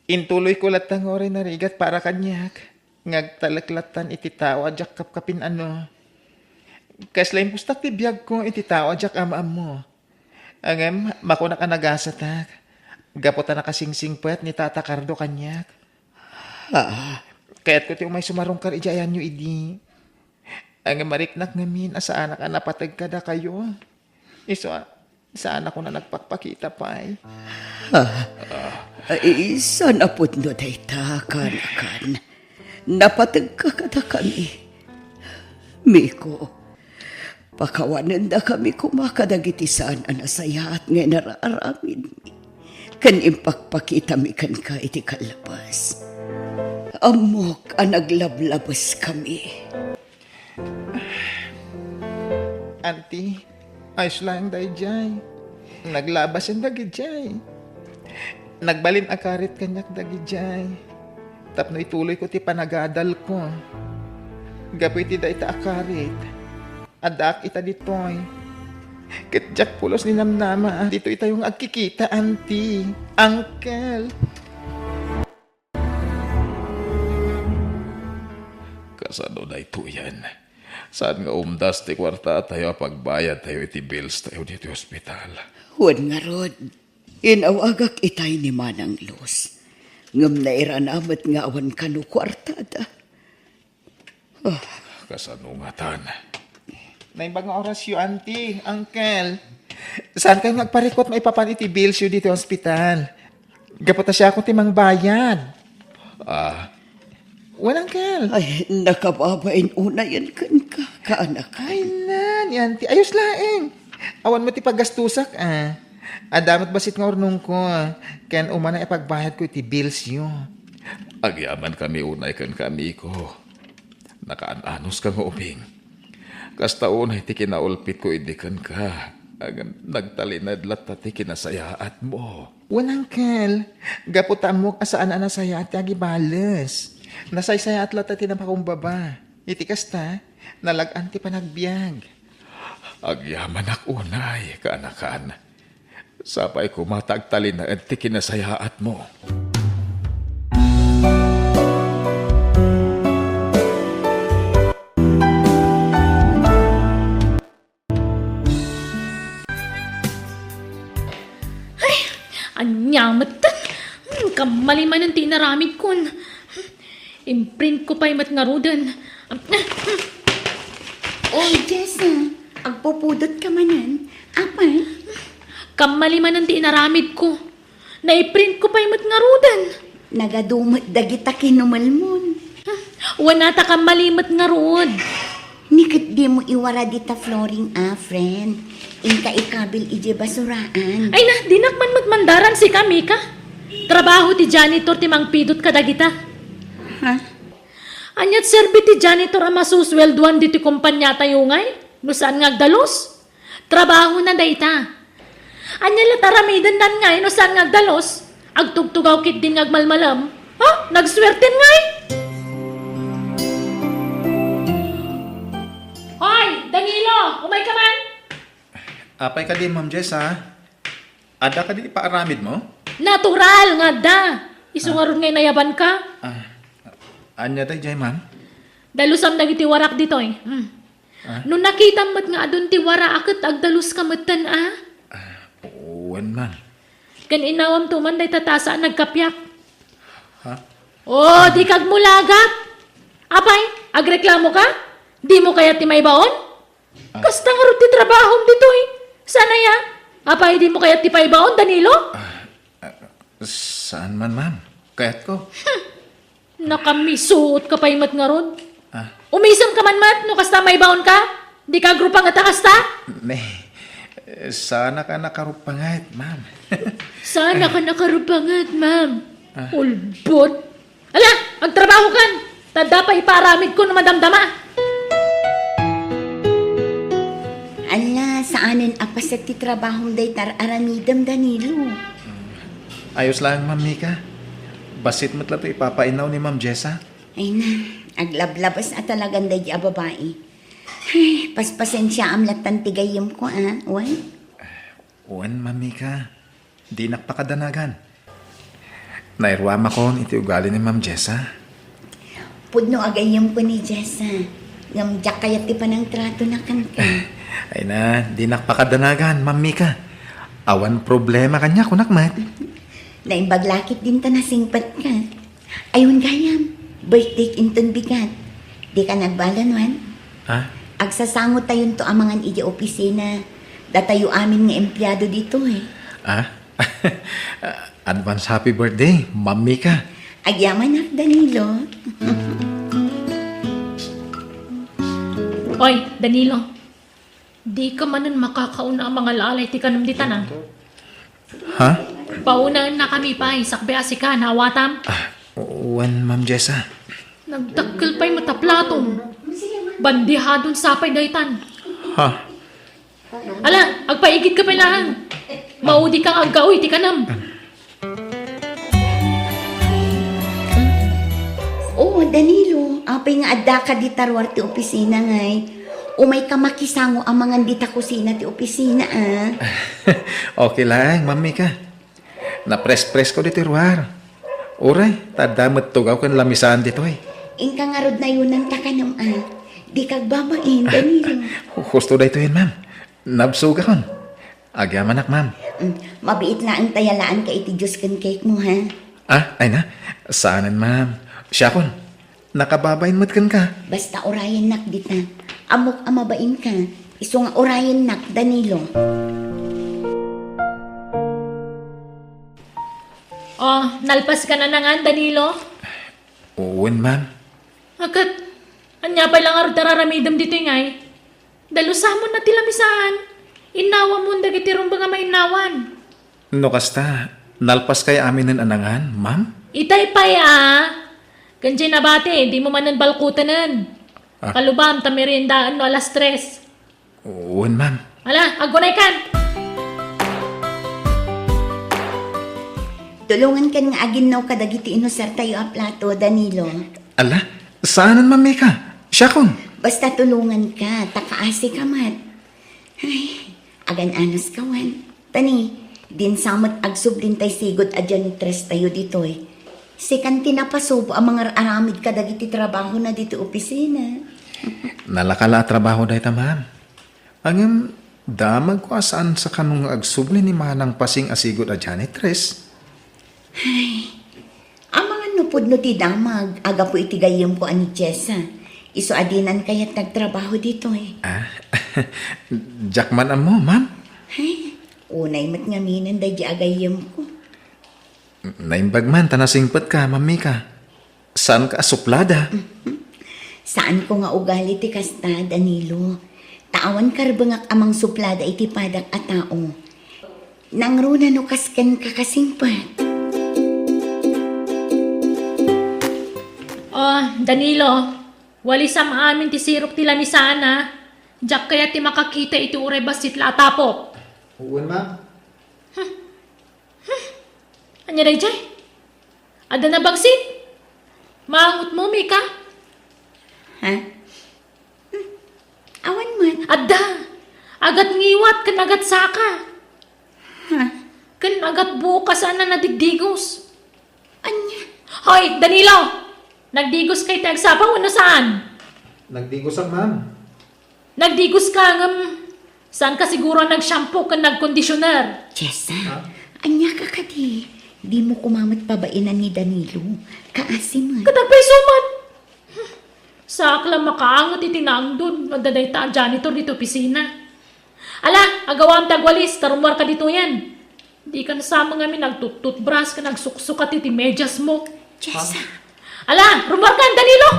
Intuloy ko latang oray na rigat para kanyak. Ngagtalaklatan iti tao adyak kapkapin ano. Kaslain pustak ti biyag ko iti tao adyak ama mo. Angem, makuna ka nagasatak. Gapota na kasingsing puwet ni Tata Cardo kanyak. Kaya't ko ti umay sumarungkar idiayan niyo idi. Angem mariknak ngamin asa anak napatag kada kayo. Iso, saan ako na nagpakpakita pa ay. Ay, saan apod no dayta, kanakan. Napatag ka kada kami. Miko, pakawanan da kami kumakadagiti saan anasaya at ngay naraaramid mi. Kan impakpakita mi kan ka iti kalabas. Amok ang naglablabas kami. Auntie, ayos lang dahi jay. Naglabas yung dagi jay. Nagbalin akarit kanyak dagi jay. Tapno ituloy ko ti panagadal ko. Gabi ti da ita akarit. Adak ita ditoy. Kitjak pulos ni namnama. Dito ita yung agkikita, auntie. Uncle. kasano na ito yan. Saan nga umdas ti kwarta tayo pagbayad tayo iti bills tayo dito hospital. Huwag nga rod, inawagak itay ni Manang Luz. Ngam na iranamat nga awan kanu kwartada. Kasano nga tan. Naimbag nga oras yu, auntie, uncle. Saan kayo nagparikot maipapan iti bills yu dito hospital? Gapota siya akong timang bayad. Well, uncle. Ay, nakababain una yan kan ka, kaanak. Ay nan, auntie. Ayos laeng. Awan mo ti paggastusak, Adamat basit nga ornong ko, Ken umana ipagbayad ko iti bills yu. Agyaman kami unay kan kami ko. Nakaanos ka nga ubing. Kasta unay ti kinaulpit ko indikan ka. Nagtalinad lat ti kinasayaat mo. Well, uncle. Gaputa mo asaan anasaya at yagi balas. Nasaysaya at lat ti napakumbaba. Iti kasta, nalagan ti panagbiag. Agyaman ak unay, kaanakan. Sapay ko matagtalin na ti kinasayaat mo. Anyamat. Kamaliman ang tinaramid ko. Imprint ko pa yung matngarudan. Oy, Jessa, agpupudot ka manan. Apay? Kamaliman ang tinaramid ko. Naiprint ko pa yung matngarudan. Nagadumot dagita kinumalmon. Wanata kamalimat nga rood. Nikit di mo iwara dita flooring, friend. Inka ikabil ije basuraan. Ay na, dinakman matmanda Lataran si kami ka. Trabaho ti janitor ti mangpidot kadagita. Ha? Anyat serbi ti janitor ang masuswelduan diti kumpanya tayo ngay. No saan nga agdalos? Trabaho na dayta. Anya lataramidan nan ngay no saan nga agdalos? Agtugtugaw kit din ngagmalmalam. Ha? Nagswerten ngay? Hoy! Danilo! Umay ka man! Apay ka di, Ma'am Jess, ha? Ada ka di paaramid mo? Natural nga da! Isungaron ngay nayaban ka. Anya tayo, Jay, ma'am? Dalusam dagiti warak dito eh. Nung nakita mo't nga adun ti wara akit agdalus ka matan Uwan, ma'am. Kan inawam tuman day tatasa nagkapyak. Ha? Oh, di kag mulagat. Apay, agreklamo ka? Di mo kaya ti may baon? Kasta nga rin ti trabaho dito eh. Sana ya? Apay, di mo kaya ti pay baon, Danilo? Saan man, ma'am? Kayat ko. Nakamisuot ka pa'y mat nga ron. Umisam ka man mat, no kasta may baon ka? Di ka grupang at kasta? Ne, sana ka nakarupangit, ma'am. Sana ka nakarubangat, ma'am. Ulbot. Ala, magtrabaho kan. Tada pa iparamid ko na madamdama. Ala, saanin apas at ti trabahong day aramidam, Danilo. Ayos lang, Ma'am Mika. Basit mo't lang ito ipapainaw ni Ma'am Jessa. Ay na, aglablabas at talagang day a babae. Ay, paspasensya am latan tigayim ko, Uwan? Uwan, Ma'am Mika. Di nakpakadanagan. Nairwama ko iti ugali ni Ma'am Jessa. Pudno agayim ko ni Jessa. Ngamjak kayat ti panang trato na kanka. Ay na, di nakpakadanagan, Ma'am Mika. Awan problema kanya kunakmat. Naimbaglakit din ta nasingpat ka. Ayun gayam, birthday inton bigat. Di ka nagbalan, Wan? Ha? Agsasangot tayon to amangan iji opisina. Datayo amin nga empleyado dito eh. Advance happy birthday, Ma'am Mika. Agyaman ak, Danilo. Oy, Danilo. Di ka manan makakauna ang mga lalay ti kanam di tanan. Ha? Paunaan na kami pa, sakbe asika, nawatam. Uwan, Ma'am Jessa. Nagdakkel pa'y mataplatong. Bandihadon sapay daytan. Ha? Ala, agpaigid ka pa lang. Maudi kang agkaoy, ti kanam. Oo, Danilo. Apay nga adda ka di tarwar ti opisina ngay. Umay ka makisango ang mga di ta kusina ti opisina, Okay lang, Ma'am Mika. Napres-pres ko dito, Ruar. Uray, tadamot tugaw kan lamisan dito eh. Ingka nga rod na yun ang takanam, Di kag babain, Danilo. Husto dito yun, Ma'am. Nabsuga kon. Agyaman ak, Ma'am. Mabiit na ang tayalaan ka iti Diyos kan cake mo, ha? Ay na. Saanan, Ma'am. Siya kon. Nakababayin mo't kan ka. Basta orayan nak dita. Amok amabain ka. Iso nga orayan nak, Danilo. Oh, nalpas ka na nga, Danilo. Uwan, Ma'am. Akat, anya pa lang arod tararamidam dito ngay. Dalusamon na tilamisaan. Inawa mo dagiti rumba nga mainawan. No kasta, nalpas kay amin ng anangan, Ma'am? Itay pay Kanjay na bate, di mo manan balkutanan. Kalubam, tamirindaan no alas 3. Uwan, Ma'am. Ala, agunay kan. Tulungan kan nga aginaw kadagiti inusar tayo a plato, Danilo. Ala, saanan, Ma'am Mika? Siya kon. Basta tulungan ka, takaasi ka mat. Ay, agan-anos ka, Wan. Tani, din samot agsub din tay sigod a janitress tayo dito eh. Sikan tinapasubo ang mga aramid kadagiti trabaho na dito opisina. Nalakala trabaho dahi ta, Ma'am. Angam, damag ko asaan sa kanong agsubli ni Manang Pasing asigod a janitress. Ang mga nupod no ti damag, aga po itigayom ko ani Jessa. Iso adinan kaya't nagtrabaho dito eh. Jackman mo, Ma'am. Ay, unay mat ngaminan day di agayom ko. Naimbag man, tanasingpat ka, Ma'am Mika. Saan ka suplada? Saan ko nga ugali ti kasta, Danilo? Tawan karbangak amang suplada iti padak a tao. Nangruna no kaskan ka kasingpat. Oh, Danilo, wali sa maamin ti sirok tila ni sana. Diyak kaya ti makakita iti uray basit la tapo. Uwan, ma'am. Anya day jay? Ada na bagsit? Maangot mo, Mika? Ha? Awan man. Ada! Agat ngiwat, kan agat saka. Ha? Kan agat bukas na nadigdigos. Anya? Hoy, Danilo! Nagdigos kay tagsapaw ano saan? Nagdigos ang ma'am. Nagdigos ka ngam. Saan ka siguro nag-shampoo ka nag-conditioner? Jessa, anya ka kadi. Di mo kumamat pabainan ni Danilo. Kaasiman. Katagpay sumat! Sakla makaangot itinang dun. Nagdaday ta ang janitor dito opisina. Ala, agawam tagwalis. Karumwar ka dito yan. Di ka nasama ngamin nagtututbras ka nagsuksukat iti medyas mo. Jessa. Ala, rumwar ka, Danilo!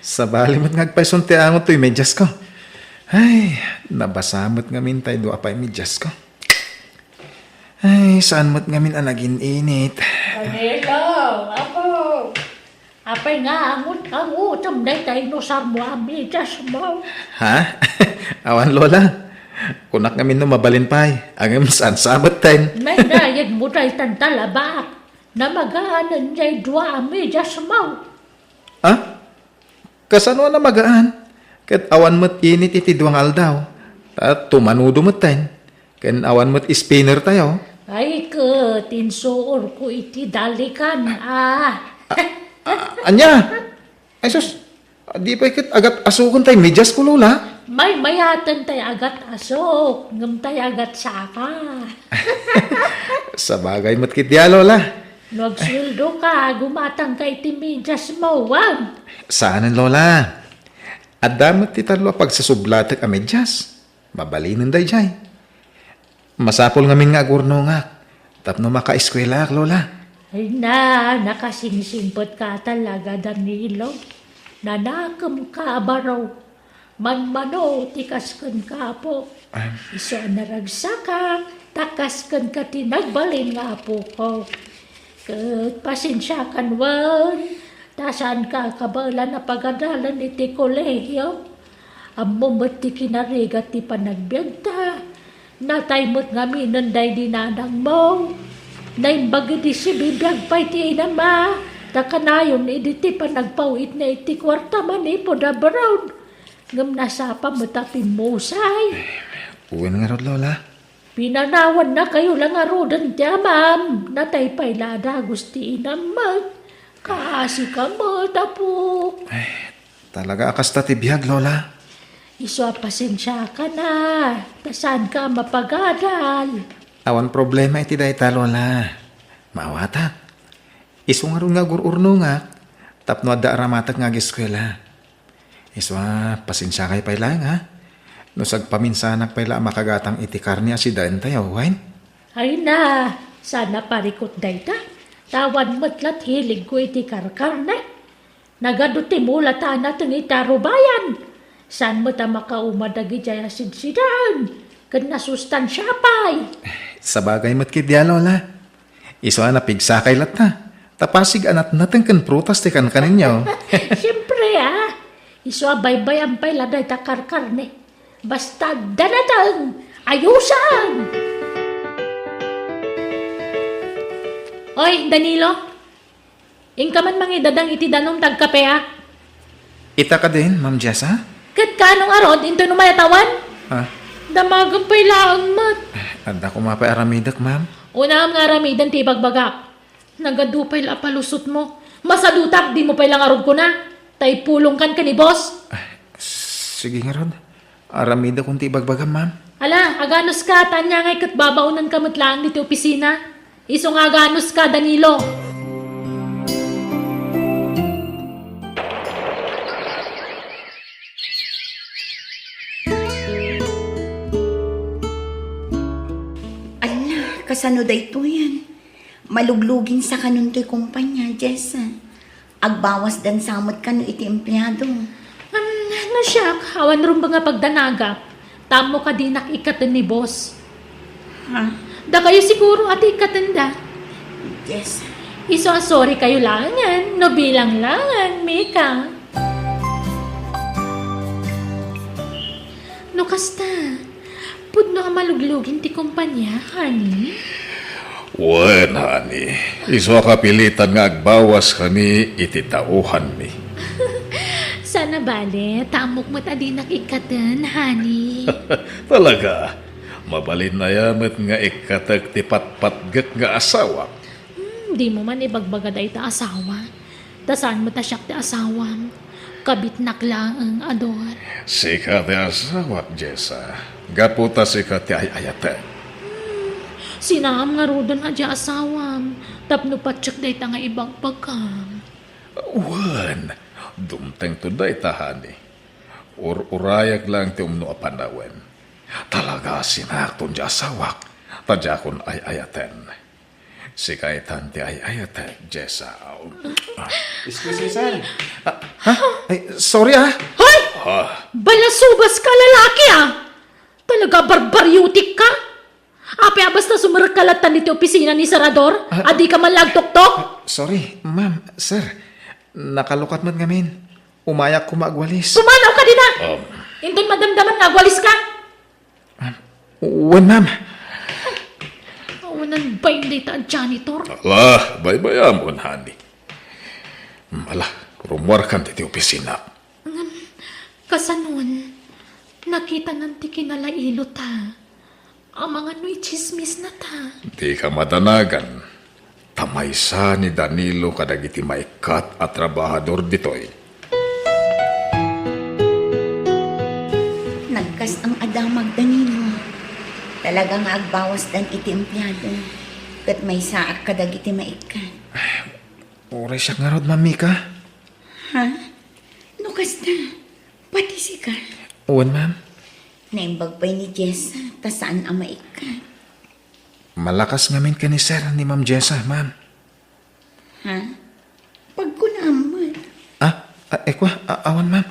Sa bali mo't ngagpaisunti angot to'y medyas ko. Ay, nabasamot ngamin tayo do apay medyas ko. Ay, saan mo't ngamin anagin init. Danilo, apo. Apay nga, angot, tamday tayo no sarmo ang medyas mo. Ha? Awan lola. Kunak ngamin no mabalin pay. Ang saan sabot tayo. May dayag mo tayo tantalabak. Na magaanan niya'y dua ang medyas mo. Ha? Kasano na magaan? Kat awan mo't init iti duwang aldaw. At tumanudo mo't tayo. Kat awan mo't spinner tayo. Ay ka, tinsuor ko iti dalikan, Anya? Ay sus, di pa ikit agat asukon tayo medyas ko lola. May mayatan tayo agat asok, ngam tayo agat saka. Sa bagay mo't kitya lola. Nagsildo ka, gumatang ka iti medyas mo, wag. Saanan lola? At damat ti talo pagsasublatek a medyas. Mabalinin day jay. Masapol ngamin nga agurno nga. Tapno maka-eskwela lola. Ay na, nakasingsingpot ka talaga, Danilo. Nanakam ka, baraw. Manmano, tikaskan ka po. Iso naragsaka, takaskan ka tinagbalin nga po ko. Kat pasensya kan wan, tasan ka kabala na pagadalan iti kolehiyo. Amo mo't ti kinarigat ti panagbiagta, natay mo't nga minunday dinadang mo. Naimbagid di si bibiyag pa iti inama, takanayon iti panagpawit na iti kwarta man ipo da barown. Ngam nasapa mo tapin musay. Uwan nga rod lola. Pinanawan na kayo lang arudan tiya, ma'am. Natay pa'y lada gusti naman. Kaasi ka mo, tapo. Talaga akas tatibiyag lola. Iso pasensya ka na. Tasan ka mapagadal. Awan problema iti dayta lola. Maawata. Iso nga ron nga gururno nga. Tapno adda aramatak nga giskwela. Iso pasensya kay pa'y lang ha. No sagpaminsanak pala makagatang iti karni asidan tayo, wine? Ay na, sana parikot dayta. Tawan matlat hilig ko iti karkarne. Nagaduti mula ta natin itaro bayan. San mo ta makaumadaги jaya sidsidan. Kan nasustansya pa'y. Sa bagay mo't kidya lola. Iso na pigsakay lat na. Tapasig anat natin kan prutas ti kan kaninyo. Siyempre iso baybay ang pay laday ta karkarne. Basta danatang ayusan! Oy, Danilo. Ingka man mangidadang iti danong tagkape Ita ka din, Ma'am Jessa? Kat kanong arod, into numayatawan? Damagang pa'y laang mat. Anda ko mapay aramidak, ma'am. Una nga ramidan ti bagbagak. Nagadupay la palusot mo. Masadutak, di mo pa'y lang arod ko na. Tay pulong kan ka ni boss. Sige nga rod. Aramida kung tibagbagam, ma'am. Ala, aganos ka, tanya ngay kat babaunan ka matlaan dito opisina. Iso nga aganos ka, Danilo. Ala, kasano day to yan? Maluglugin sa kanon to'y kumpanya, Jessa. Agbawas dan samot ka no iti empleyado. na siya, awan rin ba nga pagdanagap? Tamo ka din ikatan ni boss. Ha? Da kayo siguro at ikatanda. Yes. Iso sorry kayo langan, no bilang langan, Mika. No kasta, pudno ka maluglugin ti kumpanya, honey. Wen, honey. Iso kapilitan nga agbawas kami ititauhan mi. Sana bale, tamok mo't adi nakikatan, honey. Talaga, mabalin na yamat nga ikatag ti patpatgak nga asawa. Di mo man ibagbagad ay ta asawa. Dasaan mo ta siyak ti asawam. Kabit naklang ang ador. Sika ti asawa, Jessa. Gaputa sika ti ayayatan. Sinaam nga rodon nga di asawam. Tapno patsak day ta nga ibang pagkam. Wan, dumteng to day tahani. Urayag lang ti umno apanawen. Talaga sinakton di asawak. Tadya kon ayayaten. Sikaitan ti ayayatan, Jessa. Excuse me, sir. Ay, sorry Hoy! Balasubas ka lalaki Talaga barbaryutik ka? Ape basta sumarkalatan nito opisina ni Sarador? Adi ka man lagtok-tok? Sorry, ma'am, sir. Nakalukat man ngamin. Umayak ko magwalis. Sumanaw ka din Indon madamdaman nga walis ka? Wen, ma'am. Awanan ba yung data ang janitor? Ala, baybayam on, honey. Ala, rumwar kan ti opisina. Kasanon, nakita ng tikinalailo ta. Ang mga nu'y chismis na ta. Di ka madanagan. Tamaysa ni Danilo kadagiti maikat at trabahador ditoy. Nagkas ang adamag Danilo. Talagang agbawas dan iti empleyado. Kat may saak kadag iti maikan. Oray siya nga rod, Mika. Ha? No kasta, pati si ka. Wen, ma'am. Naimbag pa'y ni Jessa, ta saan ang maikan. Malakas ngamin ka ni sir, ni Ma'am Jessa, ma'am. Ha? Pagkunamot. Awan, ma'am.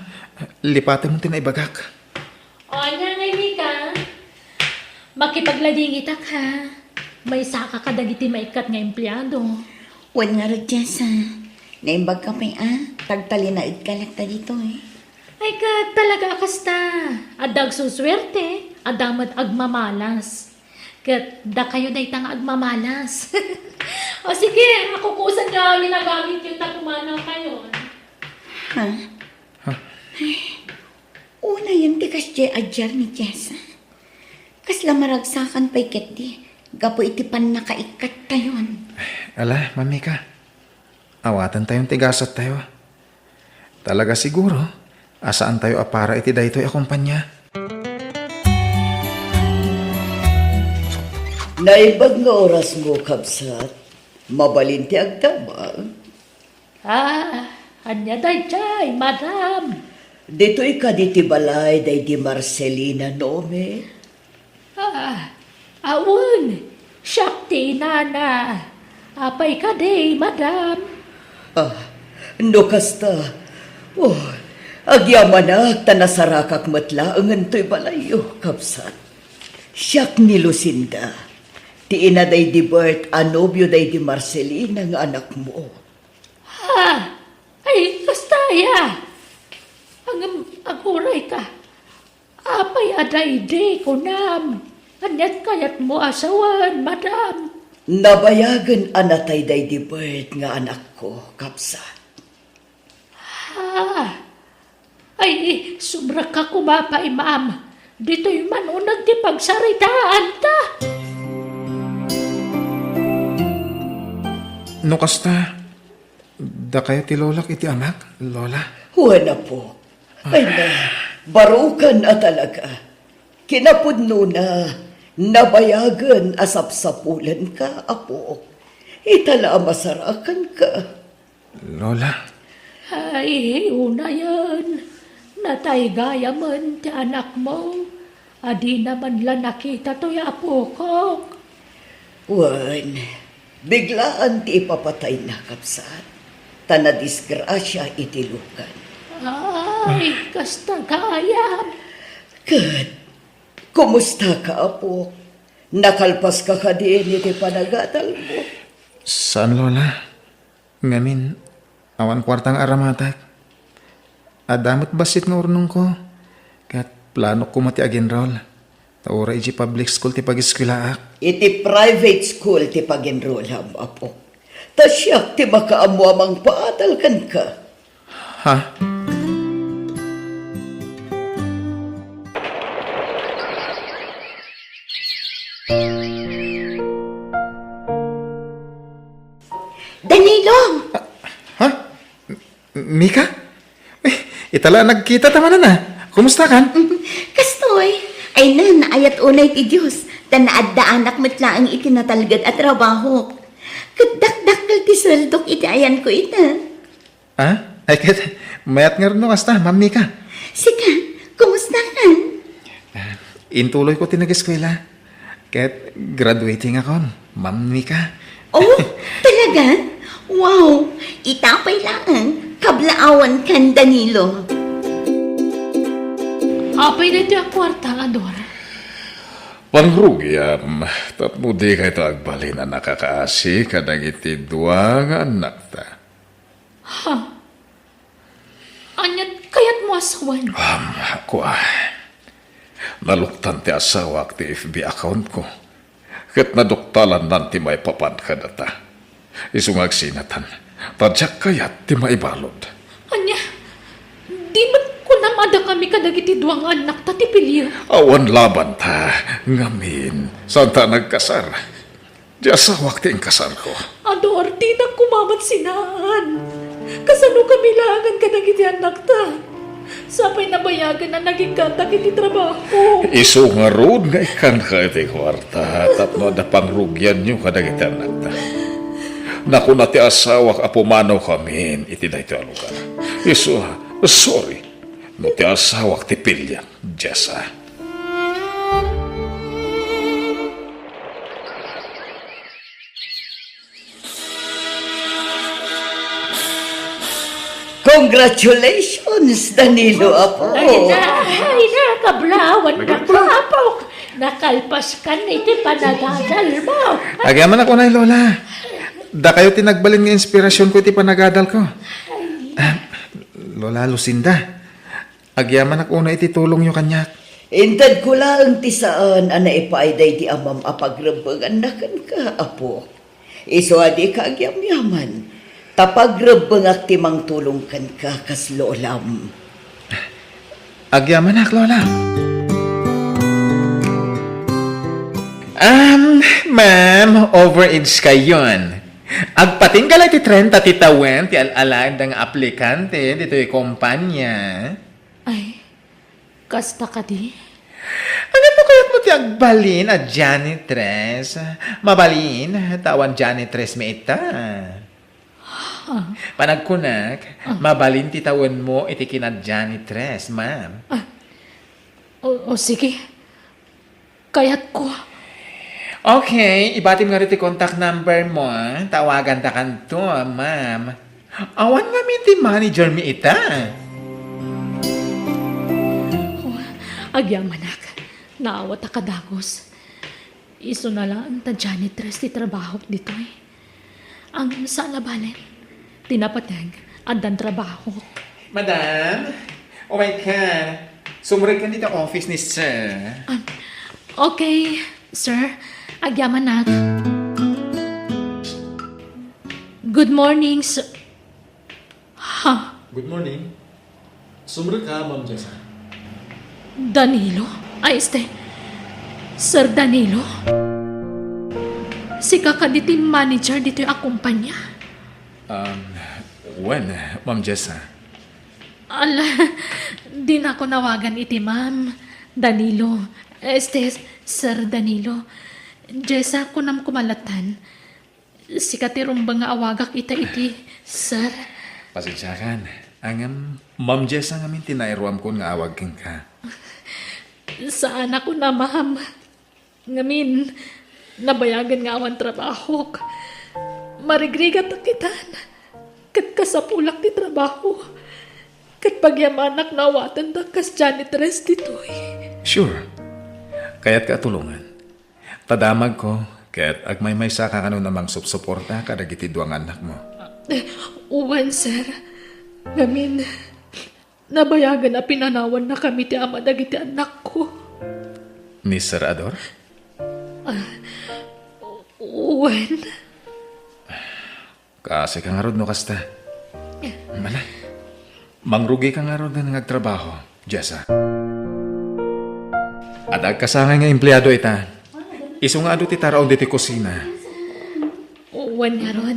Lipatan mo tinaibagak. O, nga ngay, Mika. Makipagladingit ha. May saka ka dagiti maikat nga empleyado. Wan nga rod Jessa. Naimbag ka pa'y tagtalinaid ka lakta dito Ay ka talaga kasta. Adag suswerte. Adamat agmamalas. Kat da kayo day tang agmamalas. O sige, makukusan nyo kami nagamit yung takumanaw kayo. Ha? Una yun tikas di adjar ni Jessa. Kasla maragsakan pa'y keti. Gapo iti pan nakaikat tayon. Ala, Ma'am Mika. Awatan tayong tigasat tayo. Talaga siguro, asaan tayo apara iti daytoy akumpanya. Naibag nga oras mo, kabsat. Mabalinti agtabang. Anya day chay, madam. Dito'y kaditi balay day di Marcelina Nome. Awun, Shakti nana. Apay ka day, madam. No kasta. Oh, agyaman na, tanasarakak matla, ang anto'y balayo, kapsat. Siyak ni Lucinda. Ti ina day di Bert, anobyo day di Marcelina ng anak mo. Ay, kastaya. Ang aguray ka. Apay aday di kunam. Anyat kayat mo asawan, madam. Nabayagan anatay day di Bert nga anak ko, kapsat. Ay, sobra ka kumapay, ma'am. Dito'y manunag di pagsaritaan ta. No kasta, da kayo ti lolak iti anak, lola? Huwag po. Ay na, barukan at talaga. Kinapudno na, nabayagan asapsapulan ka, apo. Itala masarakan ka. Lola? Ay, una yan. Natay gaya man ti anak mo. Adi naman la nakita to'y apo ko. Juan, biglaan ti ipapatay na kapsat. Tanadisgrasya itilukan. Ay, kasta kaayam. Kat, kumusta ka, Apo? Nakalpas ka din iti panagadal mo. Saan, Lola? Ngamin, awan kwartang aramatak. Adamot basit nga urnong ko. Kat plano ko mati agenrol. Taura iji public school ti pag-iskwilaak. Iti private school ti pag-enrollam, Apo. Ta siya ti makaamuamang paadalkan ka. Ha? Danilo! Ha? Mika? Itala nagkita tama na na. Kumusta kan? Kastoy, ay nan, ayat unay ti Diyos, tanaad da anak matlaang itinatalgad at trabaho. Kadakdakal ti swaldok iti ayan ko ita. Ha? Ay kat, mayat nga rin no kasta, Ma'am Mika. Sika, kumusta ka? Intuloy ko tinag-eskwela. Kat graduating ako, Ma'am Mika. Oh, talaga? Wow, itapay lang. Kablaawan kan Danilo. Apay na ito ang kwarta, Ador. Panrugyam, tatmudi kay ito agbalin na nakakaasi kadang iti dua nga anak ta. Ha? Anyan, kaya't mo asawan. Ako naluktan ti asawa ti FB account ko. Kat naduktalan nanti may papan ka data. Isungag sinatan. Tadyak kayat ti maibalod. Anya, di ba't kunamada kami kadagiti duwang anak ta ti pilyo? Awan laban ta. Ngamin. Saan ta nagkasar? Di asawa ti ang kasar ko. Ador, di na kumamat sinaan. Kasano kami langan kadagiti anak ta? Sapay nabayagan na naging kanta kiti trabaho. Isu nga roon nga ikan ka iti kwarta. Tapno da pangrugyan nyo kadagiti anak ta. Naku na ti asawa apumanaw kami iti na ito ang lugar. Isu, sorry. No ti asawa ti pilya. Jessa. Congratulations, Danilo, Apo. Ay na, kablawan ka kapok. Nakalpas ka na iti panagadal mo. Agyaman ako na, Lola. Da kayo tinagbalin nga inspirasyon ko iti panagadal ko. Lola Lucinda, agyaman ako na iti tulong nyo kanyak. Intad ko lang ti saan ana ipaiday ti amam apagrebangan na kan ka, Apo. Iso adi ka agyam-yaman. Tapagrebangak ti mang tulong kan ka kas lolam. Agyaman ak, Lola. Ma'am, overage kayon. Agpating ka lang ti 30 titawen ti alalad ng aplikante dito yung kumpanya. Ay, kasta ka di? Ano mo kaya't mo ti agbalin at janitress? Mabalin, tawan janitress may ita. Panagkunak, mabalin ti tawan mo iti kinad janitress, ma'am. O sige. Kaya't ko. Okay, ibatim nga rin ti contact number mo, tawagan ta kanto, ma'am. Awan nga mi ti manager mi ita. Agyamanak, naawat ka dagos. Iso na lang ta janitress ti trabaho dito eh. Ang sa labanan, tinapatag, andan trabaho. Madam, oh my God. Sumurid ka dito office ni sir. Okay, sir. Agyamanak. Good morning, sir. Ha? Good morning. Sumra ka, Ma'am Jessa. Danilo? Ay, Sir Danilo? Si kakaditi manager dito yung akumpanya. When, Ma'am Jessa? Ala, di na ako nawagan iti ma'am. Danilo. Sir Danilo. Jessa ko nam kumalatan. Si katirumbang nga awagak iti, sir. Pasensyakan. Ang Ma'am Jessa ngamin tinairuam ko nga awag king ka. Saan ako na, ma'am? Ngamin, nabayagan nga awan trabaho. Marigrigat at kitan. Kat kasapulak ti trabaho. Kat pagyamanak nawatan da kas janitress ditoy. Sure. Kaya't katulungan. Tadamag ko, kaya't agmay-may sa kakano namang supsuporta kadagiti duang anak mo. Uwan, sir. Ngamin, nabayagan na pinanawan na kami ti ama dagiti anak ko. Ni Sir Ador? Uwan. Kasi ka nga rod no kasta. Mala. Mangrugi ka nga rod na nagtrabaho, Jessa. At agkasangay nga empleyado ita. Iso nga ado ti taraon diti kusina. Uwan nga rod.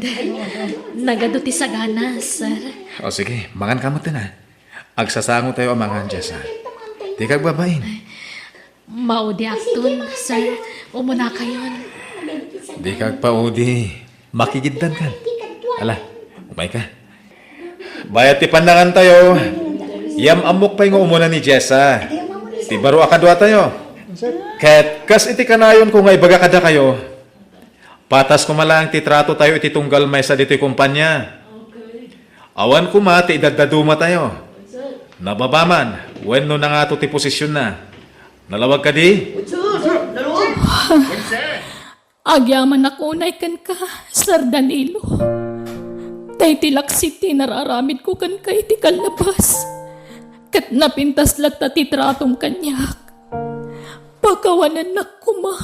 Nagado ti saganas, sir. O sige, mangan ka mo na. Agsasango tayo ang mga Jessa. Di kag babain. Maudi aktun, sir. Umuna kayon. Di kag paudi. Makigiddan kan. Ala, umay ka. Bayat ti pandangan tayo. Yam amok pa yung umuna ni Jessa. Ti baro akadwa tayo. Ket kas iti kanayon kung nga ibaga kada kayo. Patas ko malang ti trato tayo iti tunggal may sa dito'y kumpanya. Awan ko ma ti idadaduma tayo. Nababaman, wenno na nga to ti posisyon na. Nalawag ka di? Agyaman ako unay kan ka, Sir Danilo. Tay tilak city nararamid ko kan ka iti kalabas. Kat napintas latta ti tratong kanyak. Pagkawanan na kuma.